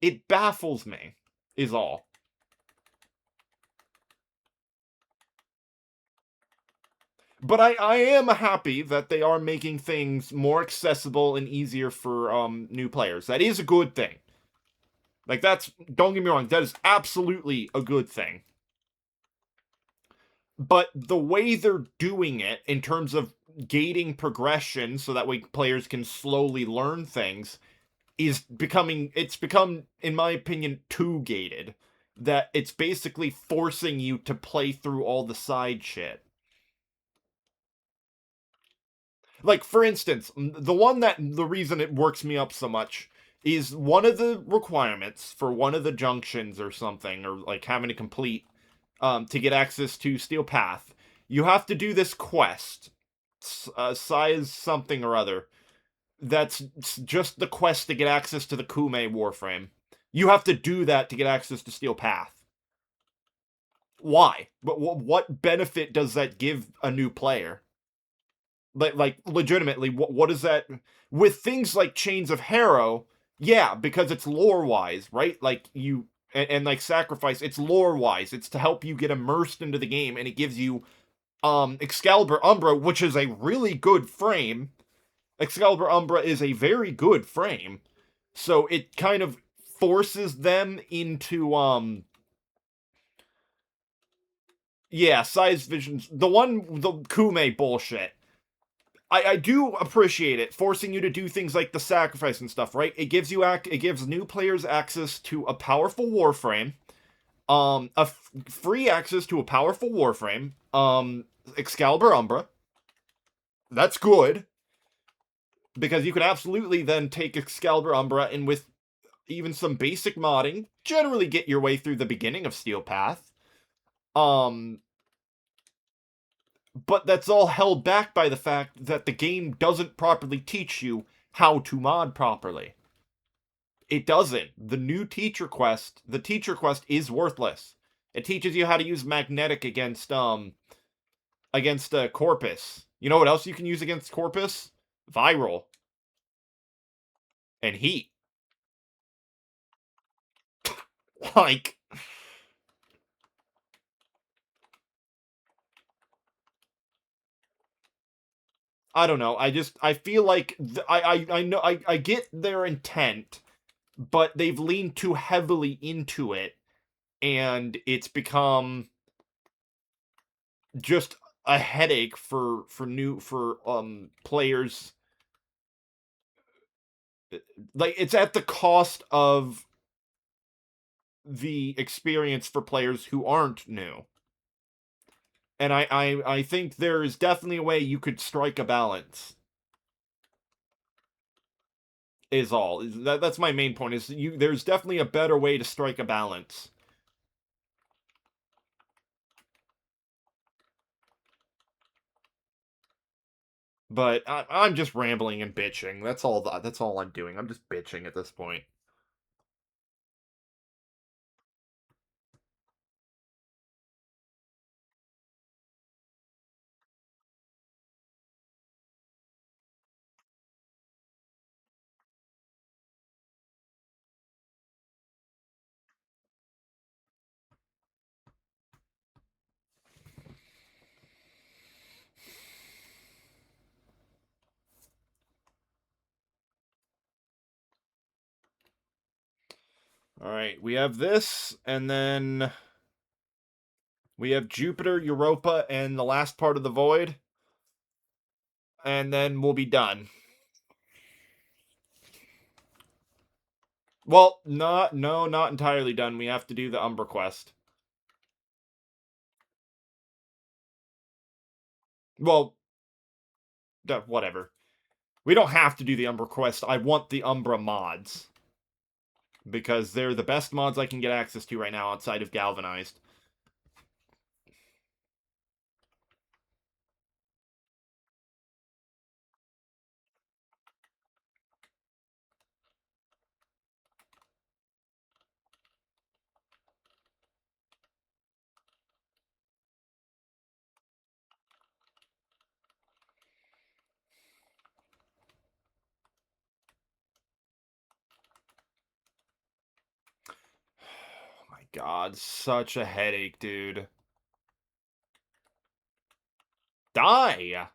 it baffles me, is all. But I am happy that they are making things more accessible and easier for new players. That is a good thing. Like that's don't get me wrong, that is absolutely a good thing. But the way they're doing it in terms of gating progression so that way players can slowly learn things it's become in my opinion too gated, that it's basically forcing you to play through all the side shit. Like for instance, the reason it works me up so much is one of the requirements for one of the junctions or something, or like having to complete to get access to Steel Path. You have to do this quest, size something or other. That's just the quest to get access to the Kume Warframe. You have to do that to get access to Steel Path. Why? But what benefit does that give a new player? Like legitimately, what is that with things like Chains of Harrow? Yeah, because it's lore wise, right? Like and like Sacrifice, it's lore wise. It's to help you get immersed into the game, and it gives you Excalibur Umbra, which is a really good frame. Excalibur Umbra is a very good frame, so it kind of forces them into yeah, size visions. The Kume bullshit. I do appreciate it, forcing you to do things like the sacrifice and stuff, right? It gives new players access to a powerful warframe, free access to a powerful warframe, Excalibur Umbra. That's good because you can absolutely then take Excalibur Umbra and with even some basic modding, generally get your way through the beginning of Steel Path. Um, but that's all held back by the fact that the game doesn't properly teach you how to mod properly. It doesn't. The teacher quest is worthless. It teaches you how to use magnetic against Corpus. You know what else you can use against Corpus? Viral and heat. Like I don't know. I feel like I know I get their intent, but they've leaned too heavily into it, and it's become just a headache for players. Like it's at the cost of the experience for players who aren't new. And I think there is definitely a way you could strike a balance. Is all that's my main point. Is there's definitely a better way to strike a balance. But I'm just rambling and bitching. That's all I'm doing. I'm just bitching at this point. All right, we have this, and then we have Jupiter, Europa, and the last part of the void, and then we'll be done. Well, not entirely done. We have to do the Umbra quest. Well, whatever. We don't have to do the Umbra quest. I want the Umbra mods because they're the best mods I can get access to right now outside of Galvanized. God, such a headache, dude. Die!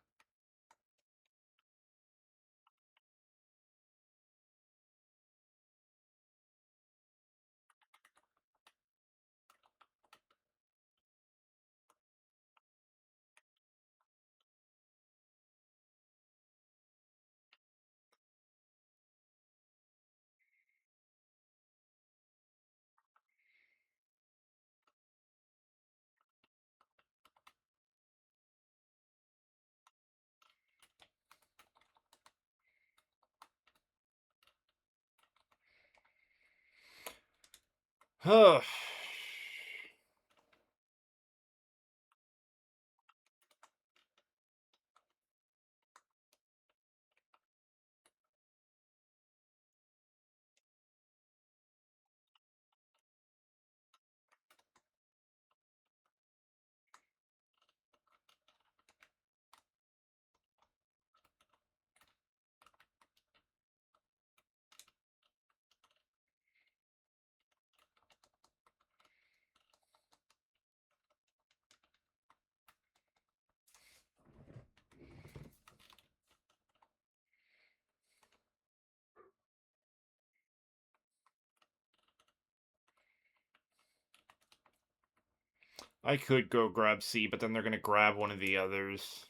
I could go grab C, but then they're gonna grab one of the others.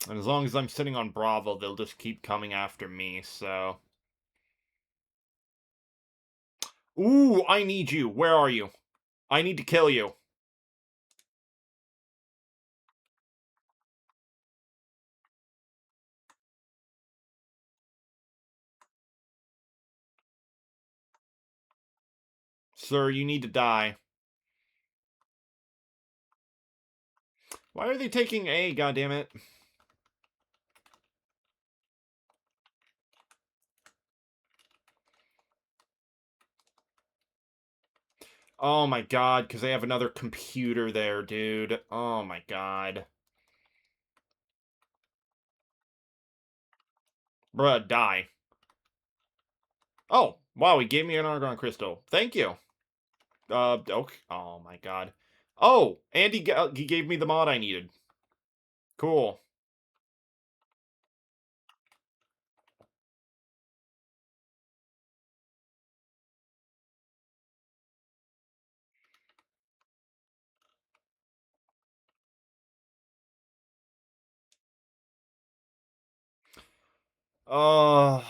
And as long as I'm sitting on Bravo, they'll just keep coming after me, so... Ooh, I need you. Where are you? I need to kill you. Sir, you need to die. Why are they taking A, goddammit? Oh my god, because they have another computer there, dude. Oh my god. Bruh, die. Oh, wow, he gave me an Argon Crystal. Thank you. Okay. Oh my god. Oh, and he gave me the mod I needed. Cool. Uh...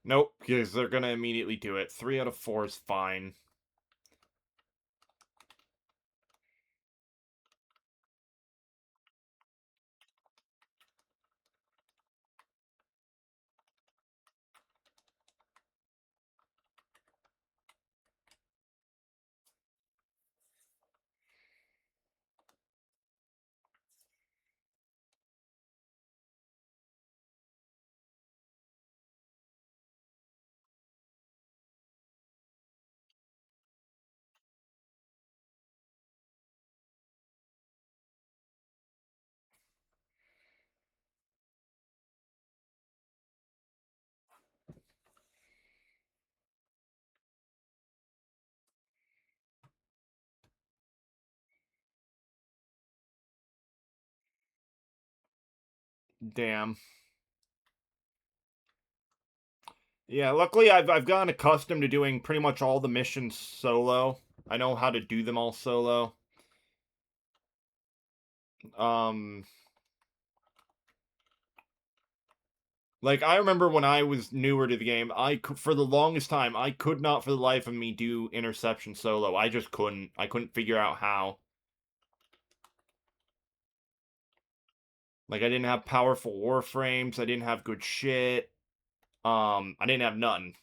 Nope, because they're gonna immediately do it. 3 out of 4 is fine. Damn. Yeah, luckily I've gotten accustomed to doing pretty much all the missions solo. I know how to do them all solo. Um, like I remember when I was newer to the game, for the longest time I could not for the life of me do interception solo. I just couldn't. I couldn't figure out how. Like I didn't have powerful warframes. I didn't have good shit. I didn't have nothing.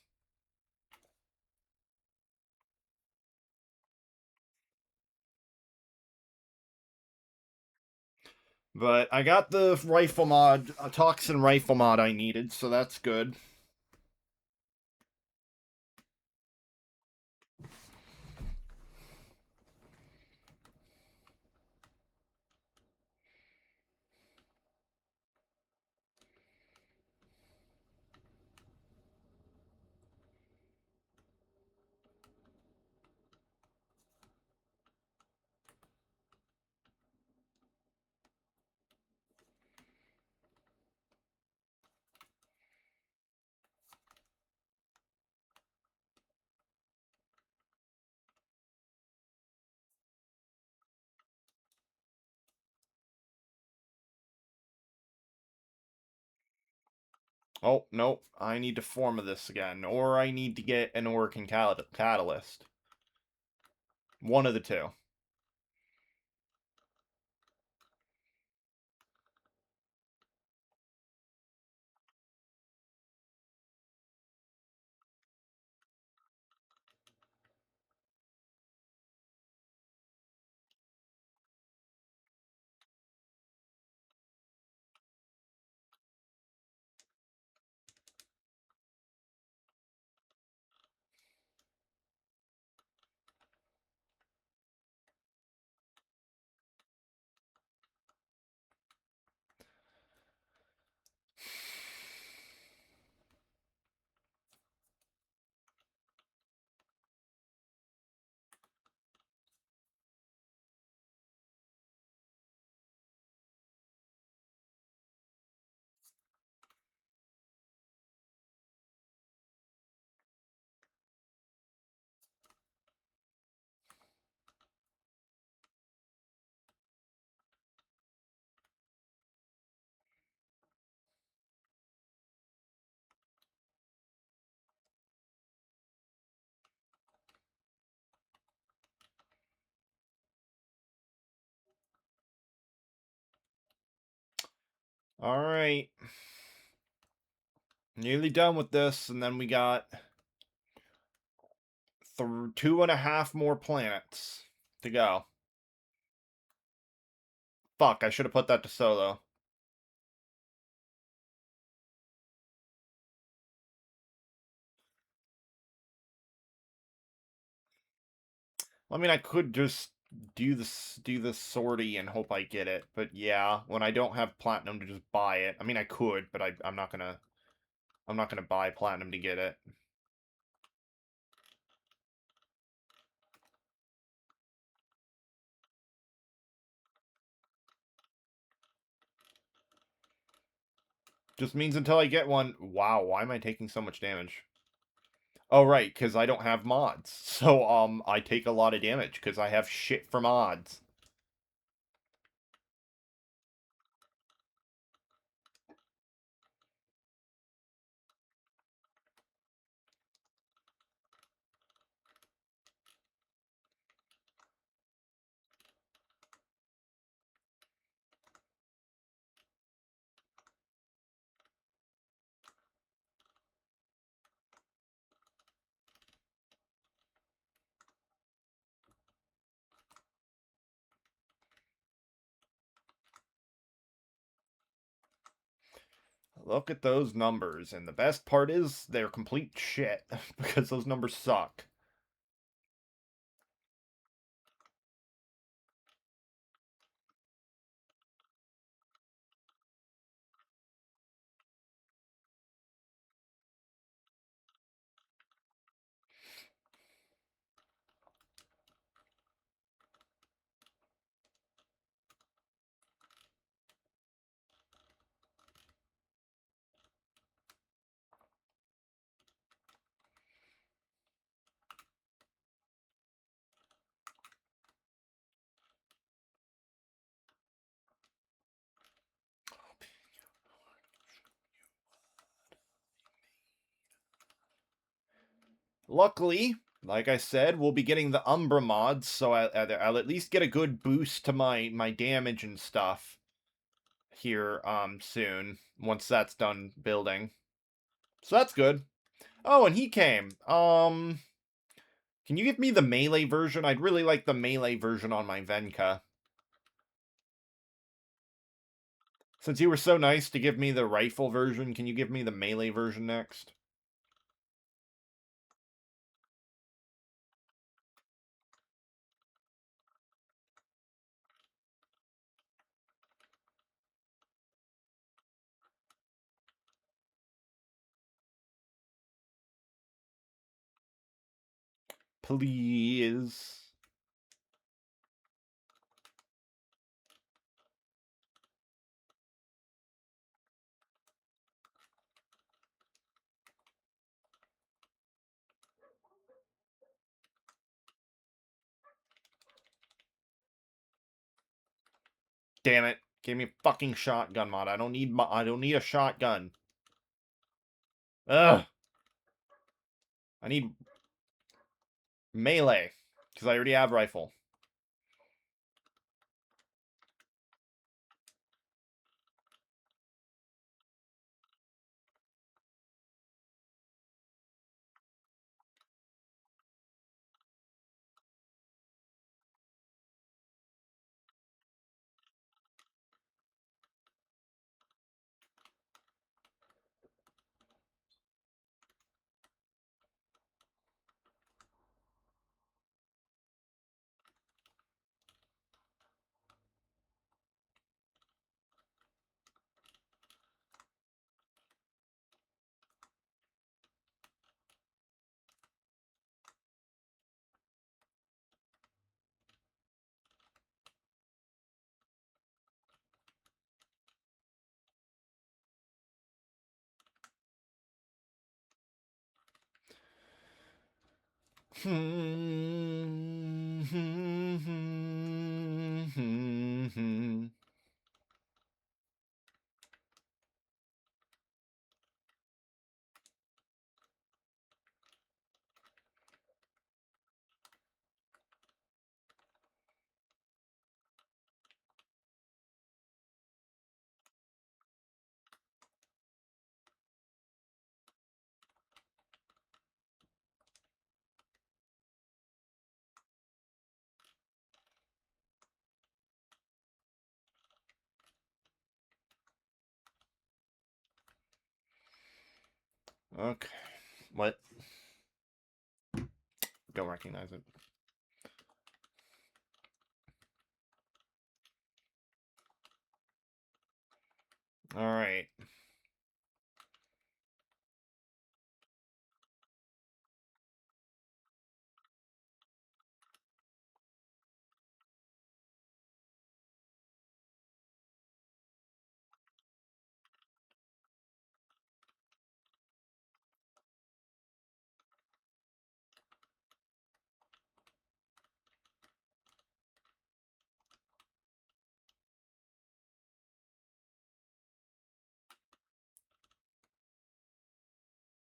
But I got the rifle mod, a toxin rifle mod I needed, so that's good. Oh, no, I need to form this again, or I need to get an Orkin catalyst. One of the two. Alright. Nearly done with this, and then we got 2.5 more planets to go. Fuck, I should have put that to solo. I mean, I could just do this sortie and hope I get it, but yeah, when I don't have platinum to just buy it. I mean, I could, but I'm not gonna buy platinum to get it. Just means until I get one. Wow, why am I taking so much damage? Oh, right, because I don't have mods. So, I take a lot of damage because I have shit for mods. Look at those numbers, and the best part is they're complete shit, because those numbers suck. Luckily, like I said, we'll be getting the Umbra mods, so I'll at least get a good boost to my damage and stuff here soon, once that's done building. So that's good. Oh, and he came. Can you give me the melee version? I'd really like the melee version on my Venka. Since you were so nice to give me the rifle version, can you give me the melee version next? Please. Damn it. Give me a fucking shotgun mod. I don't need a shotgun. Ugh. I need melee. Because I already have rifle. Okay. What? Don't recognize it. Alright.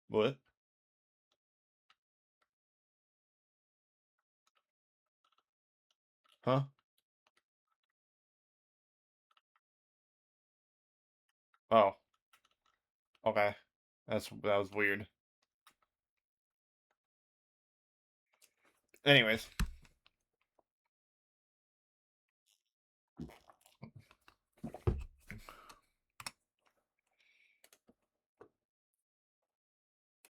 What? Huh? Oh. Okay. That was weird. Anyways.